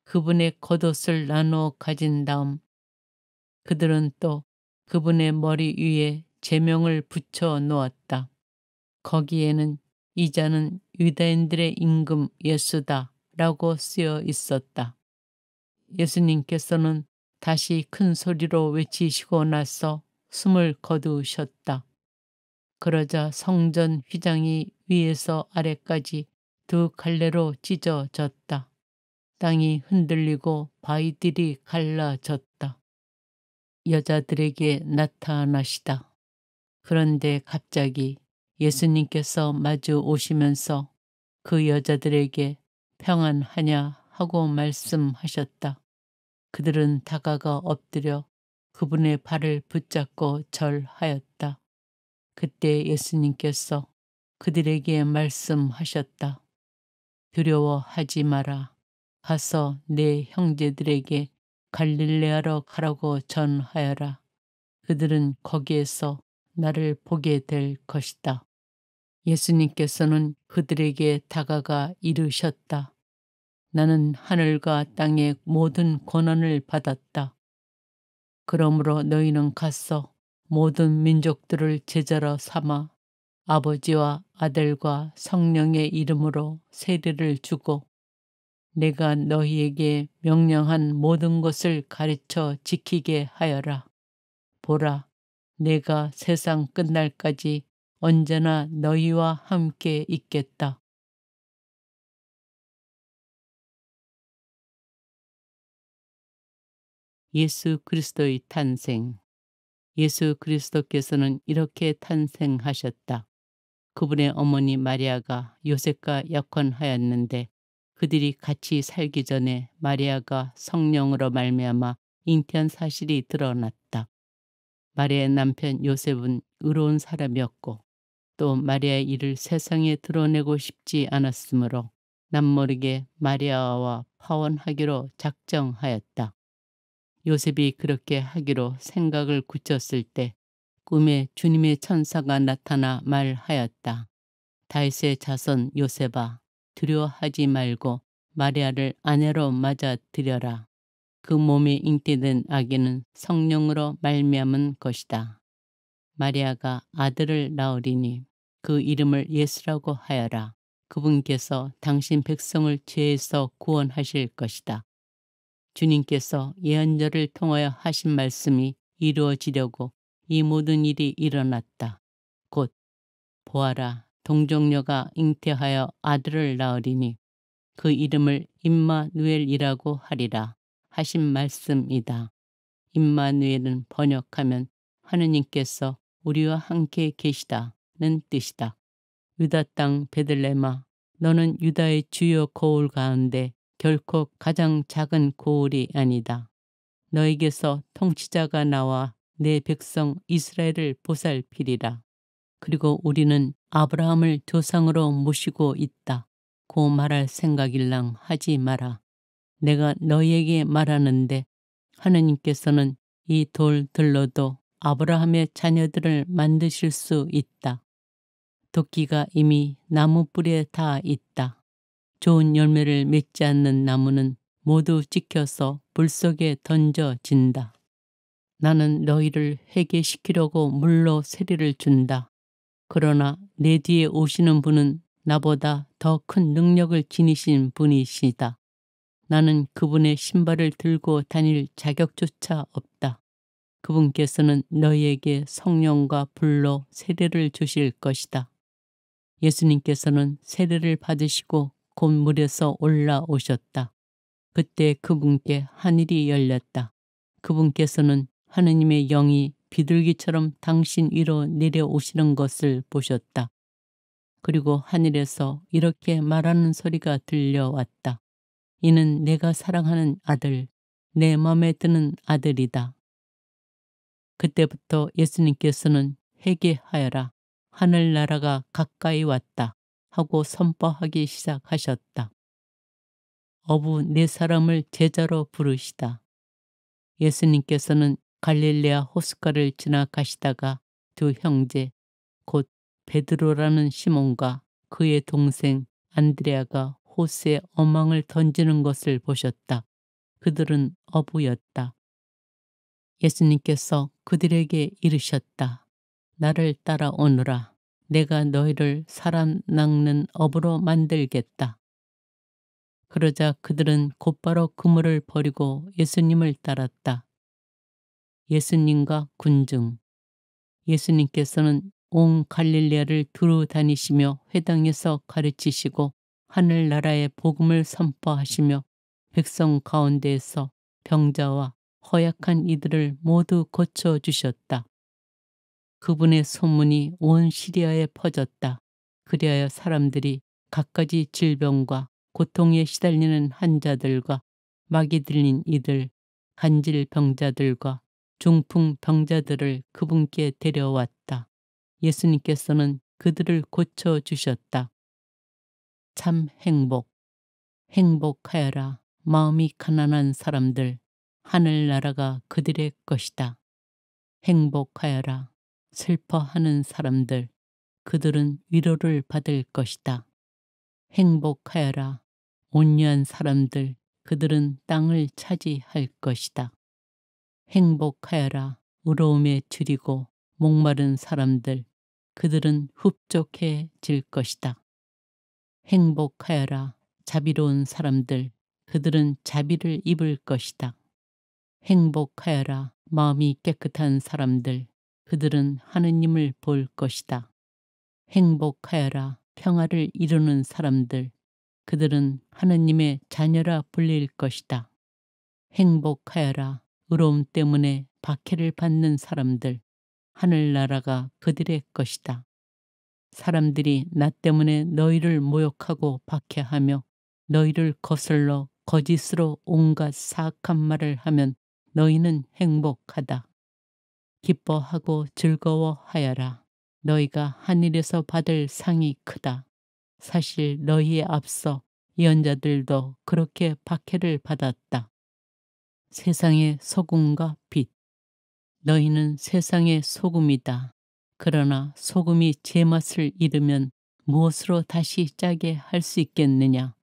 그분의 겉옷을 나누어 가진 다음 그들은 또 그분의 머리 위에 제명을 붙여 놓았다. 거기에는 이 잔은 유다인들의 임금 예수다 라고 쓰여 있었다. 예수님께서는 다시 큰 소리로 외치시고 나서 숨을 거두셨다. 그러자 성전 휘장이 위에서 아래까지 두 갈래로 찢어졌다. 땅이 흔들리고 바위들이 갈라졌다. 여자들에게 나타나시다. 그런데 갑자기 예수님께서 마주 오시면서 그 여자들에게 평안하냐 하고 말씀하셨다. 그들은 다가가 엎드려 그분의 발을 붙잡고 절하였다. 그때 예수님께서 그들에게 말씀하셨다. 두려워하지 마라. 가서 내 형제들에게 갈릴레아로 가라고 전하여라. 그들은 거기에서 나를 보게 될 것이다. 예수님께서는 그들에게 다가가 이르셨다. 나는 하늘과 땅의 모든 권한을 받았다. 그러므로 너희는 가서 모든 민족들을 제자로 삼아 아버지와 아들과 성령의 이름으로 세례를 주고 내가 너희에게 명령한 모든 것을 가르쳐 지키게 하여라. 보라, 내가 세상 끝날까지 언제나 너희와 함께 있겠다. 예수 그리스도의 탄생. 예수 그리스도께서는 이렇게 탄생하셨다. 그분의 어머니 마리아가 요셉과 약혼하였는데 그들이 같이 살기 전에 마리아가 성령으로 말미암아 잉태한 사실이 드러났다. 마리아의 남편 요셉은 의로운 사람이었고 또 마리아의 일을 세상에 드러내고 싶지 않았으므로 남모르게 마리아와 파혼하기로 작정하였다. 요셉이 그렇게 하기로 생각을 굳혔을 때 꿈에 주님의 천사가 나타나 말하였다. 다윗의 자손 요셉아, 두려워하지 말고 마리아를 아내로 맞아들여라. 그 몸에 잉태된 아기는 성령으로 말미암은 것이다. 마리아가 아들을 낳으리니 그 이름을 예수라고 하여라. 그분께서 당신 백성을 죄에서 구원하실 것이다. 주님께서 예언자를 통하여 하신 말씀이 이루어지려고 이 모든 일이 일어났다. 곧 보아라, 동정녀가 잉태하여 아들을 낳으리니 그 이름을 임마누엘이라고 하리라 하신 말씀이다. 임마누엘은 번역하면 하느님께서 우리와 함께 계시다는 뜻이다. 유다 땅 베들레헴아, 너는 유다의 주요 고을 가운데 결코 가장 작은 고을이 아니다. 너에게서 통치자가 나와 내 백성 이스라엘을 보살피리라. 그리고 우리는 아브라함을 조상으로 모시고 있다. 고 말할 생각일랑 하지 마라. 내가 너희에게 말하는데 하느님께서는 이 돌들로도 아브라함의 자녀들을 만드실 수 있다. 도끼가 이미 나무 뿔에 닿아 있다. 좋은 열매를 맺지 않는 나무는 모두 찍혀서 불 속에 던져진다. 나는 너희를 회개시키려고 물로 세례를 준다. 그러나 내 뒤에 오시는 분은 나보다 더 큰 능력을 지니신 분이시다. 나는 그분의 신발을 들고 다닐 자격조차 없다. 그분께서는 너희에게 성령과 불로 세례를 주실 것이다. 예수님께서는 세례를 받으시고 곧 물에서 올라오셨다. 그때 그분께 하늘이 열렸다. 그분께서는 하느님의 영이 비둘기처럼 당신 위로 내려오시는 것을 보셨다. 그리고 하늘에서 이렇게 말하는 소리가 들려왔다. 이는 내가 사랑하는 아들, 내 마음에 드는 아들이다. 그때부터 예수님께서는 회개하여라. 하늘나라가 가까이 왔다 하고 선포하기 시작하셨다. 어부 네 사람을 제자로 부르시다. 예수님께서는 갈릴레아 호숫가를 지나가시다가 두 형제 곧 베드로라는 시몬과 그의 동생 안드레아가 호수에 어망을 던지는 것을 보셨다. 그들은 어부였다. 예수님께서 그들에게 이르셨다. 나를 따라오너라. 내가 너희를 사람 낚는 어부로 만들겠다. 그러자 그들은 곧바로 그물을 버리고 예수님을 따랐다. 예수님과 군중. 예수님께서는 온 갈릴레아를 두루 다니시며 회당에서 가르치시고 하늘나라의 복음을 선포하시며 백성 가운데에서 병자와 허약한 이들을 모두 고쳐주셨다. 그분의 소문이 온 시리아에 퍼졌다. 그리하여 사람들이 갖가지 질병과 고통에 시달리는 환자들과 마귀 들린 이들, 간질 병자들과 중풍 병자들을 그분께 데려왔다. 예수님께서는 그들을 고쳐주셨다. 참 행복하여라. 마음이 가난한 사람들, 하늘나라가 그들의 것이다. 행복하여라. 슬퍼하는 사람들, 그들은 위로를 받을 것이다. 행복하여라. 온유한 사람들, 그들은 땅을 차지할 것이다. 행복하여라. 의로움에 줄이고 목마른 사람들, 그들은 흡족해질 것이다. 행복하여라. 자비로운 사람들, 그들은 자비를 입을 것이다. 행복하여라. 마음이 깨끗한 사람들, 그들은 하느님을 볼 것이다. 행복하여라. 평화를 이루는 사람들, 그들은 하느님의 자녀라 불릴 것이다. 행복하여라. 의로움 때문에 박해를 받는 사람들, 하늘나라가 그들의 것이다. 사람들이 나 때문에 너희를 모욕하고 박해하며 너희를 거슬러 거짓으로 온갖 사악한 말을 하면 너희는 행복하다. 기뻐하고 즐거워하여라. 너희가 하늘에서 받을 상이 크다. 사실 너희에 앞서 예언자들도 그렇게 박해를 받았다. 세상의 소금과 빛. 너희는 세상의 소금이다. 그러나 소금이 제맛을 잃으면 무엇으로 다시 짜게 할 수 있겠느냐.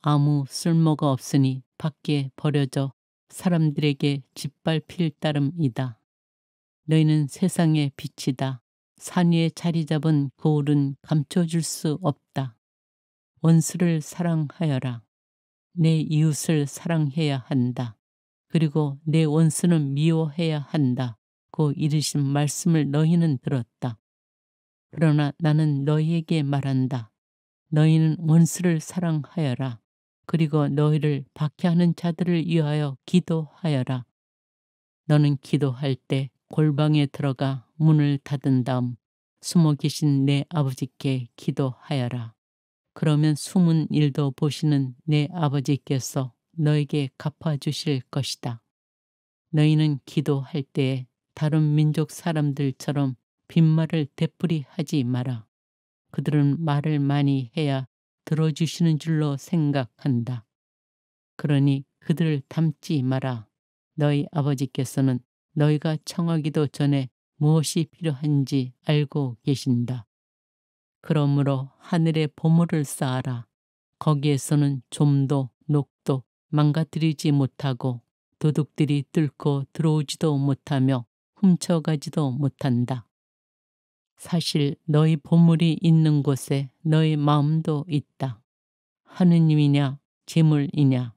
아무 쓸모가 없으니 밖에 버려져 사람들에게 짓밟힐 따름이다. 너희는 세상의 빛이다. 산 위에 자리 잡은 거울은 감춰줄 수 없다. 원수를 사랑하여라. 내 이웃을 사랑해야 한다. 그리고 내 원수는 미워해야 한다. 고 이르신 말씀을 너희는 들었다. 그러나 나는 너희에게 말한다. 너희는 원수를 사랑하여라. 그리고 너희를 박해하는 자들을 위하여 기도하여라. 너는 기도할 때 골방에 들어가 문을 닫은 다음 숨어 계신 내 아버지께 기도하여라. 그러면 숨은 일도 보시는 내 아버지께서 너에게 갚아주실 것이다. 너희는 기도할 때에 다른 민족 사람들처럼 빈말을 되풀이하지 마라. 그들은 말을 많이 해야 들어주시는 줄로 생각한다. 그러니 그들을 닮지 마라. 너희 아버지께서는 너희가 청하기도 전에 무엇이 필요한지 알고 계신다. 그러므로 하늘에 보물을 쌓아라. 거기에서는 좀도 녹도 망가뜨리지 못하고 도둑들이 뚫고 들어오지도 못하며 훔쳐가지도 못한다. 사실 너희 보물이 있는 곳에 너희 마음도 있다. 하느님이냐 재물이냐.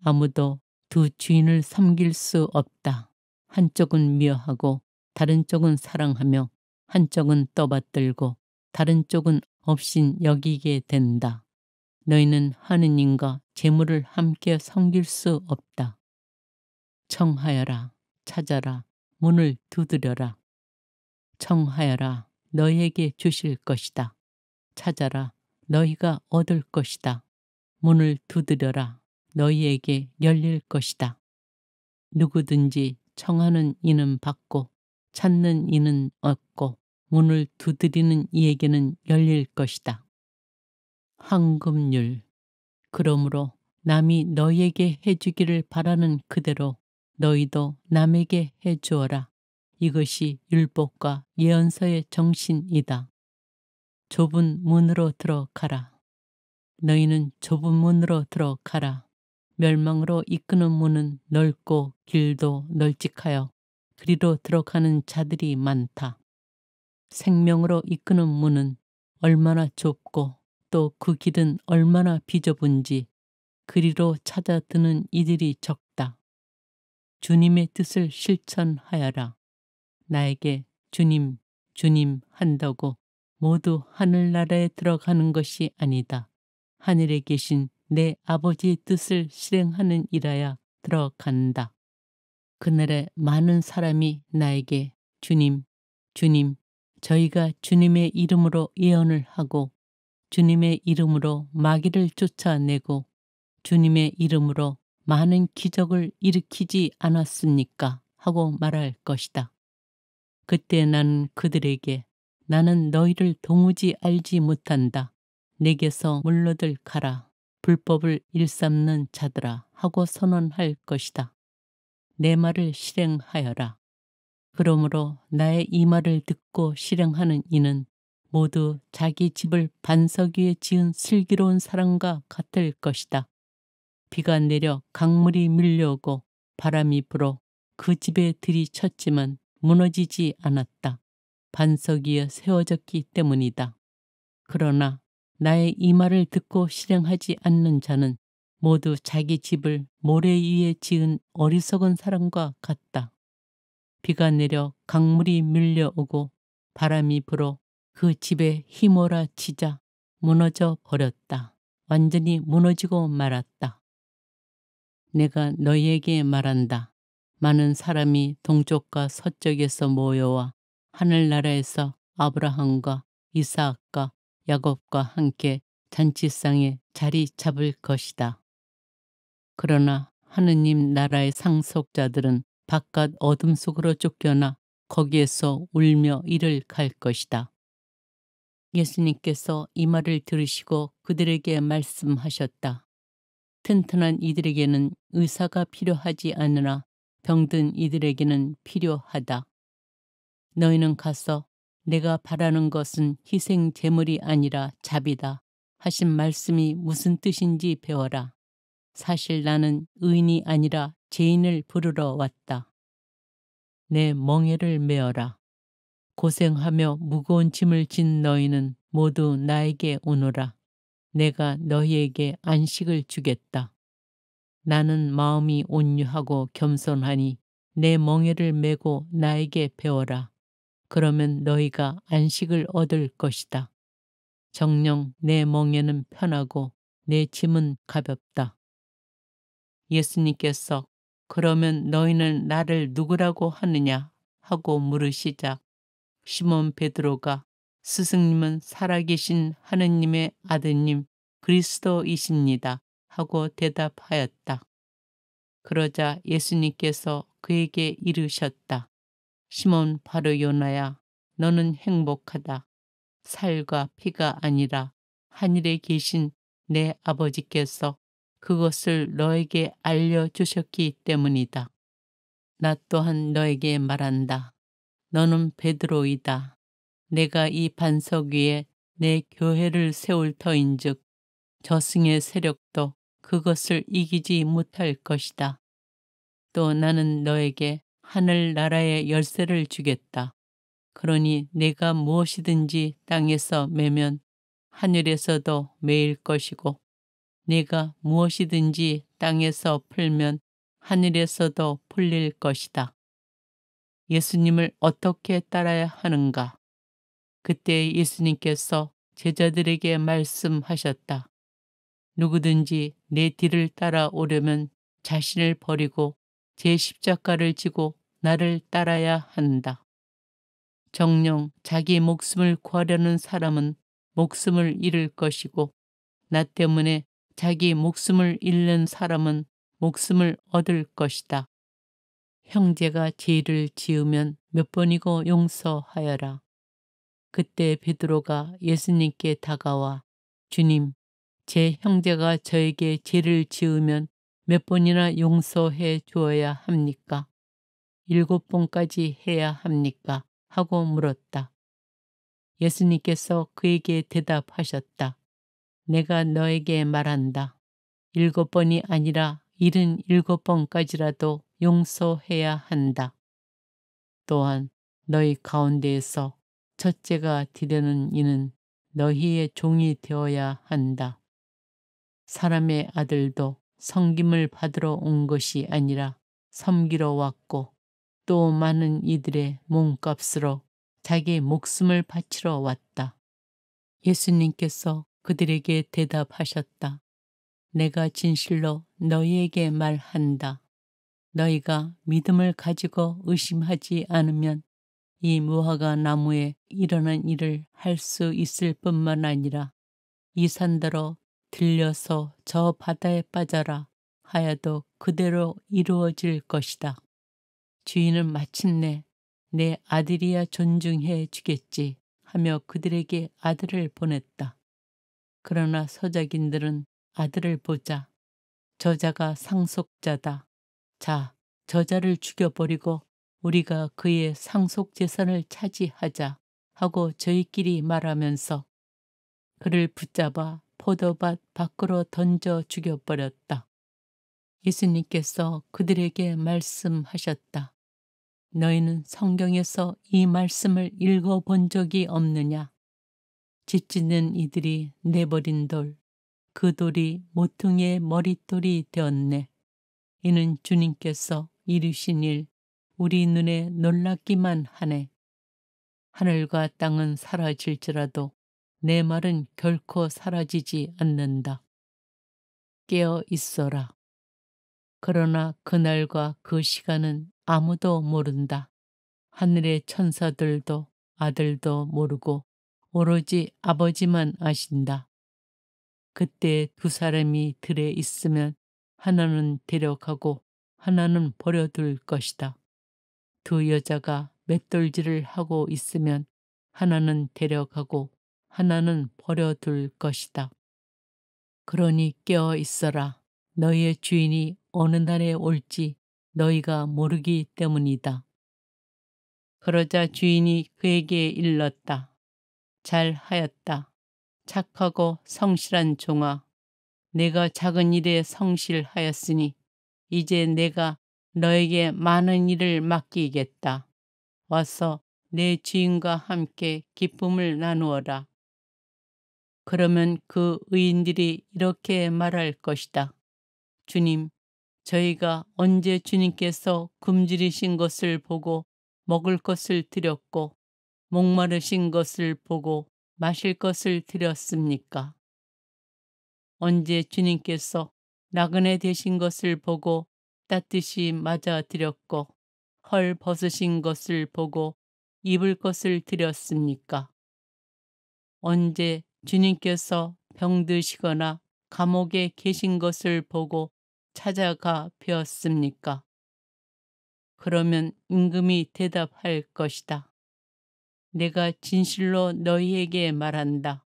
아무도 두 주인을 섬길 수 없다. 한쪽은 미워하고 다른 쪽은 사랑하며 한쪽은 떠받들고 다른 쪽은 없인 여기게 된다. 너희는 하느님과 재물을 함께 섬길 수 없다. 청하여라. 찾아라. 문을 두드려라. 청하여라. 너희에게 주실 것이다. 찾아라. 너희가 얻을 것이다. 문을 두드려라. 너희에게 열릴 것이다. 누구든지 청하는 이는 받고 찾는 이는 얻고 문을 두드리는 이에게는 열릴 것이다. 황금률. 그러므로 남이 너희에게 해주기를 바라는 그대로 너희도 남에게 해주어라. 이것이 율법과 예언서의 정신이다. 좁은 문으로 들어가라. 너희는 좁은 문으로 들어가라. 멸망으로 이끄는 문은 넓고 길도 널찍하여 그리로 들어가는 자들이 많다. 생명으로 이끄는 문은 얼마나 좁고 또 그 길은 얼마나 비좁은지 그리로 찾아드는 이들이 적다. 주님의 뜻을 실천하여라. 나에게 주님, 주님 한다고 모두 하늘나라에 들어가는 것이 아니다. 하늘에 계신 내 아버지의 뜻을 실행하는 이라야 들어간다. 그날에 많은 사람이 나에게 주님, 주님, 저희가 주님의 이름으로 예언을 하고 주님의 이름으로 마귀를 쫓아내고 주님의 이름으로 많은 기적을 일으키지 않았습니까? 하고 말할 것이다. 그때 나는 그들에게 나는 너희를 도무지 알지 못한다. 내게서 물러들 가라. 불법을 일삼는 자들아 하고 선언할 것이다. 내 말을 실행하여라. 그러므로 나의 이 말을 듣고 실행하는 이는 모두 자기 집을 반석 위에 지은 슬기로운 사람과 같을 것이다. 비가 내려 강물이 밀려오고 바람이 불어 그 집에 들이쳤지만 무너지지 않았다. 반석 위에 세워졌기 때문이다. 그러나 나의 이 말을 듣고 실행하지 않는 자는 모두 자기 집을 모래 위에 지은 어리석은 사람과 같다. 비가 내려 강물이 밀려오고 바람이 불어 그 집에 휘몰아치자 무너져 버렸다. 완전히 무너지고 말았다. 내가 너희에게 말한다. 많은 사람이 동쪽과 서쪽에서 모여와 하늘나라에서 아브라함과 이삭과 야곱과 함께 잔치상에 자리 잡을 것이다. 그러나 하느님 나라의 상속자들은 바깥 어둠 속으로 쫓겨나 거기에서 울며 이를 갈 것이다. 예수님께서 이 말을 들으시고 그들에게 말씀하셨다. 튼튼한 이들에게는 의사가 필요하지 않으나 병든 이들에게는 필요하다. 너희는 가서 내가 바라는 것은 희생 제물이 아니라 자비다 하신 말씀이 무슨 뜻인지 배워라. 사실 나는 의인이 아니라 죄인을 부르러 왔다. 내 멍에를 메어라. 고생하며 무거운 짐을 진 너희는 모두 나에게 오너라. 내가 너희에게 안식을 주겠다. 나는 마음이 온유하고 겸손하니 내 멍에를 메고 나에게 배워라. 그러면 너희가 안식을 얻을 것이다. 정녕 내 멍에는 편하고 내 짐은 가볍다. 예수님께서 그러면 너희는 나를 누구라고 하느냐 하고 물으시자 시몬 베드로가 스승님은 살아계신 하느님의 아드님 그리스도이십니다 하고 대답하였다. 그러자 예수님께서 그에게 이르셨다. 시몬 바르요나야, 너는 행복하다. 살과 피가 아니라 하늘에 계신 내 아버지께서 그것을 너에게 알려주셨기 때문이다. 나 또한 너에게 말한다. 너는 베드로이다. 내가 이 반석 위에 내 교회를 세울 터인즉 저승의 세력도 그것을 이기지 못할 것이다. 또 나는 너에게 하늘나라의 열쇠를 주겠다. 그러니 내가 무엇이든지 땅에서 매면 하늘에서도 매일 것이고 네가 무엇이든지 땅에서 풀면 하늘에서도 풀릴 것이다. 예수님을 어떻게 따라야 하는가? 그때 예수님께서 제자들에게 말씀하셨다. 누구든지 내 뒤를 따라오려면 자신을 버리고 제 십자가를 지고 나를 따라야 한다. 정녕 자기 목숨을 구하려는 사람은 목숨을 잃을 것이고 나 때문에 자기 목숨을 잃는 사람은 목숨을 얻을 것이다. 형제가 죄를 지으면 몇 번이고 용서하여라. 그때 베드로가 예수님께 다가와 주님, 제 형제가 저에게 죄를 지으면 몇 번이나 용서해 주어야 합니까? 7번까지 해야 합니까? 하고 물었다. 예수님께서 그에게 대답하셨다. 내가 너에게 말한다. 7번이 아니라 77번까지라도 용서해야 한다. 또한 너희 가운데에서 첫째가 되려는 이는 너희의 종이 되어야 한다. 사람의 아들도 섬김을 받으러 온 것이 아니라 섬기러 왔고 또 많은 이들의 몸값으로 자기 목숨을 바치러 왔다. 예수님께서 그들에게 대답하셨다. 내가 진실로 너희에게 말한다. 너희가 믿음을 가지고 의심하지 않으면 이 무화과 나무에 일어난 일을 할 수 있을 뿐만 아니라 이 산더러 들려서 저 바다에 빠져라 하여도 그대로 이루어질 것이다. 주인은 마침내 내 아들이야 존중해 주겠지 하며 그들에게 아들을 보냈다. 그러나 서자긴들은 아들을 보자 저자가 상속자다. 자, 저자를 죽여버리고 우리가 그의 상속 재산을 차지하자 하고 저희끼리 말하면서 그를 붙잡아 포도밭 밖으로 던져 죽여버렸다. 예수님께서 그들에게 말씀하셨다. 너희는 성경에서 이 말씀을 읽어본 적이 없느냐? 집 짓는 이들이 내버린 돌, 그 돌이 모퉁이의 머릿돌이 되었네. 이는 주님께서 이루신 일, 우리 눈에 놀랍기만 하네. 하늘과 땅은 사라질지라도 내 말은 결코 사라지지 않는다. 깨어 있어라. 그러나 그날과 그 시간은 아무도 모른다. 하늘의 천사들도 아들도 모르고 오로지 아버지만 아신다. 그때 두 사람이 들에 있으면 하나는 데려가고 하나는 버려둘 것이다. 두 여자가 맷돌질을 하고 있으면 하나는 데려가고 하나는 버려둘 것이다. 그러니 깨어 있어라. 너희의 주인이 어느 날에 올지 너희가 모르기 때문이다. 그러자 주인이 그에게 일렀다. 잘하였다. 착하고 성실한 종아. 내가 작은 일에 성실하였으니 이제 내가 너에게 많은 일을 맡기겠다. 와서 내 주인과 함께 기쁨을 나누어라. 그러면 그 의인들이 이렇게 말할 것이다. 주님, 저희가 언제 주님께서 굶주리신 것을 보고 먹을 것을 드렸고 목마르신 것을 보고 마실 것을 드렸습니까? 언제 주님께서 나그네 되신 것을 보고 따뜻이 맞아 드렸고 헐 벗으신 것을 보고 입을 것을 드렸습니까? 언제 주님께서 병드시거나 감옥에 계신 것을 보고 찾아가 뵈었습니까? 그러면 임금이 대답할 것이다. 내가 진실로 너희에게 말한다.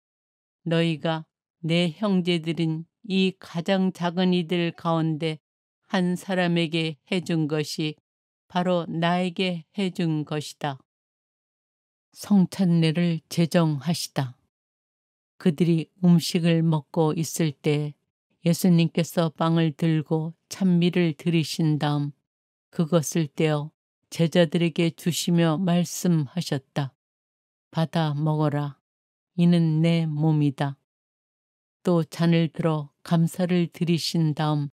너희가 내 형제들인 이 가장 작은 이들 가운데 한 사람에게 해준 것이 바로 나에게 해준 것이다. 성찬례를 제정하시다. 그들이 음식을 먹고 있을 때 예수님께서 빵을 들고 찬미를 드리신 다음 그것을 떼어 제자들에게 주시며 말씀하셨다. 받아 먹어라. 이는 내 몸이다. 또 잔을 들어 감사를 드리신 다음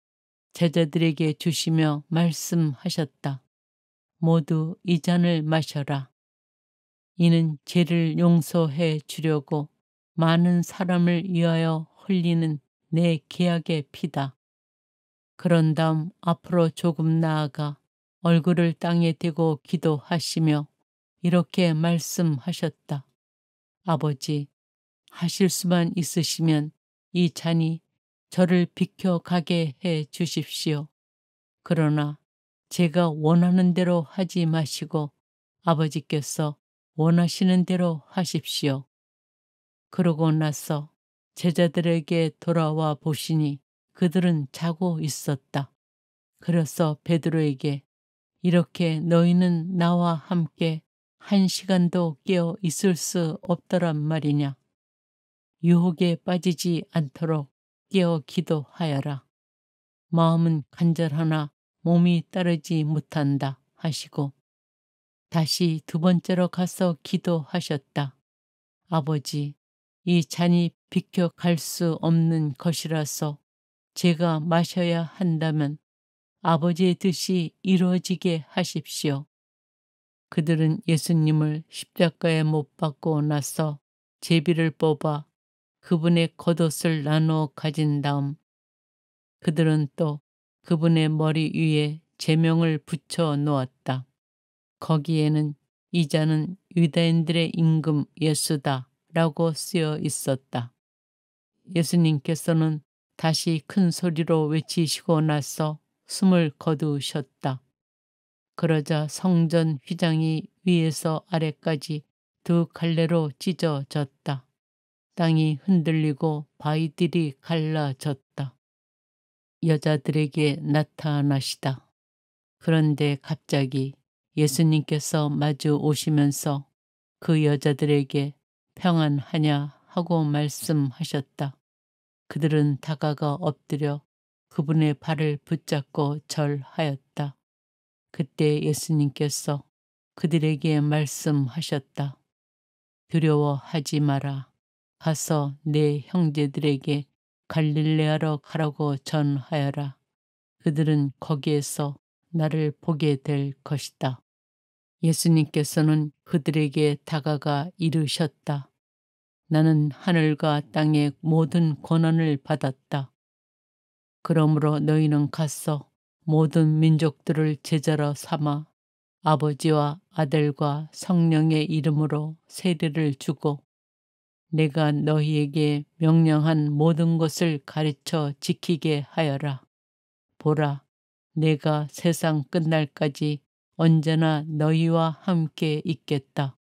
제자들에게 주시며 말씀하셨다. 모두 이 잔을 마셔라. 이는 죄를 용서해 주려고 많은 사람을 위하여 흘리는 내 계약의 피다. 그런 다음 앞으로 조금 나아가 얼굴을 땅에 대고 기도하시며 이렇게 말씀하셨다. 아버지, 하실 수만 있으시면 이 잔이 저를 비켜가게 해 주십시오. 그러나 제가 원하는 대로 하지 마시고 아버지께서 원하시는 대로 하십시오. 그러고 나서 제자들에게 돌아와 보시니 그들은 자고 있었다. 그래서 베드로에게 이렇게 너희는 나와 함께 1시간도 깨어 있을 수 없더란 말이냐. 유혹에 빠지지 않도록 깨어 기도하여라. 마음은 간절하나 몸이 따르지 못한다 하시고 다시 두 번째로 가서 기도하셨다. 아버지, 이 잔이 비켜갈 수 없는 것이라서 제가 마셔야 한다면 아버지의 뜻이 이루어지게 하십시오. 그들은 예수님을 십자가에 못 박고 나서 제비를 뽑아 그분의 겉옷을 나누어 가진 다음 그들은 또 그분의 머리 위에 제명을 붙여 놓았다. 거기에는 이 잔은 유다인들의 임금 예수다 라고 쓰여 있었다. 예수님께서는 다시 큰 소리로 외치시고 나서 숨을 거두셨다. 그러자 성전 휘장이 위에서 아래까지 두 갈래로 찢어졌다. 땅이 흔들리고 바위들이 갈라졌다. 여자들에게 나타나시다. 그런데 갑자기 예수님께서 마주 오시면서 그 여자들에게 평안하냐 하고 말씀하셨다. 그들은 다가가 엎드려 그분의 발을 붙잡고 절하였다. 그때 예수님께서 그들에게 말씀하셨다. 두려워하지 마라. 가서 내 형제들에게 갈릴레아로 가라고 전하여라. 그들은 거기에서 나를 보게 될 것이다. 예수님께서는 그들에게 다가가 이르셨다. 나는 하늘과 땅의 모든 권한을 받았다. 그러므로 너희는 가서 모든 민족들을 제자로 삼아 아버지와 아들과 성령의 이름으로 세례를 주고 내가 너희에게 명령한 모든 것을 가르쳐 지키게 하여라. 보라, 내가 세상 끝날까지 언제나 너희와 함께 있겠다.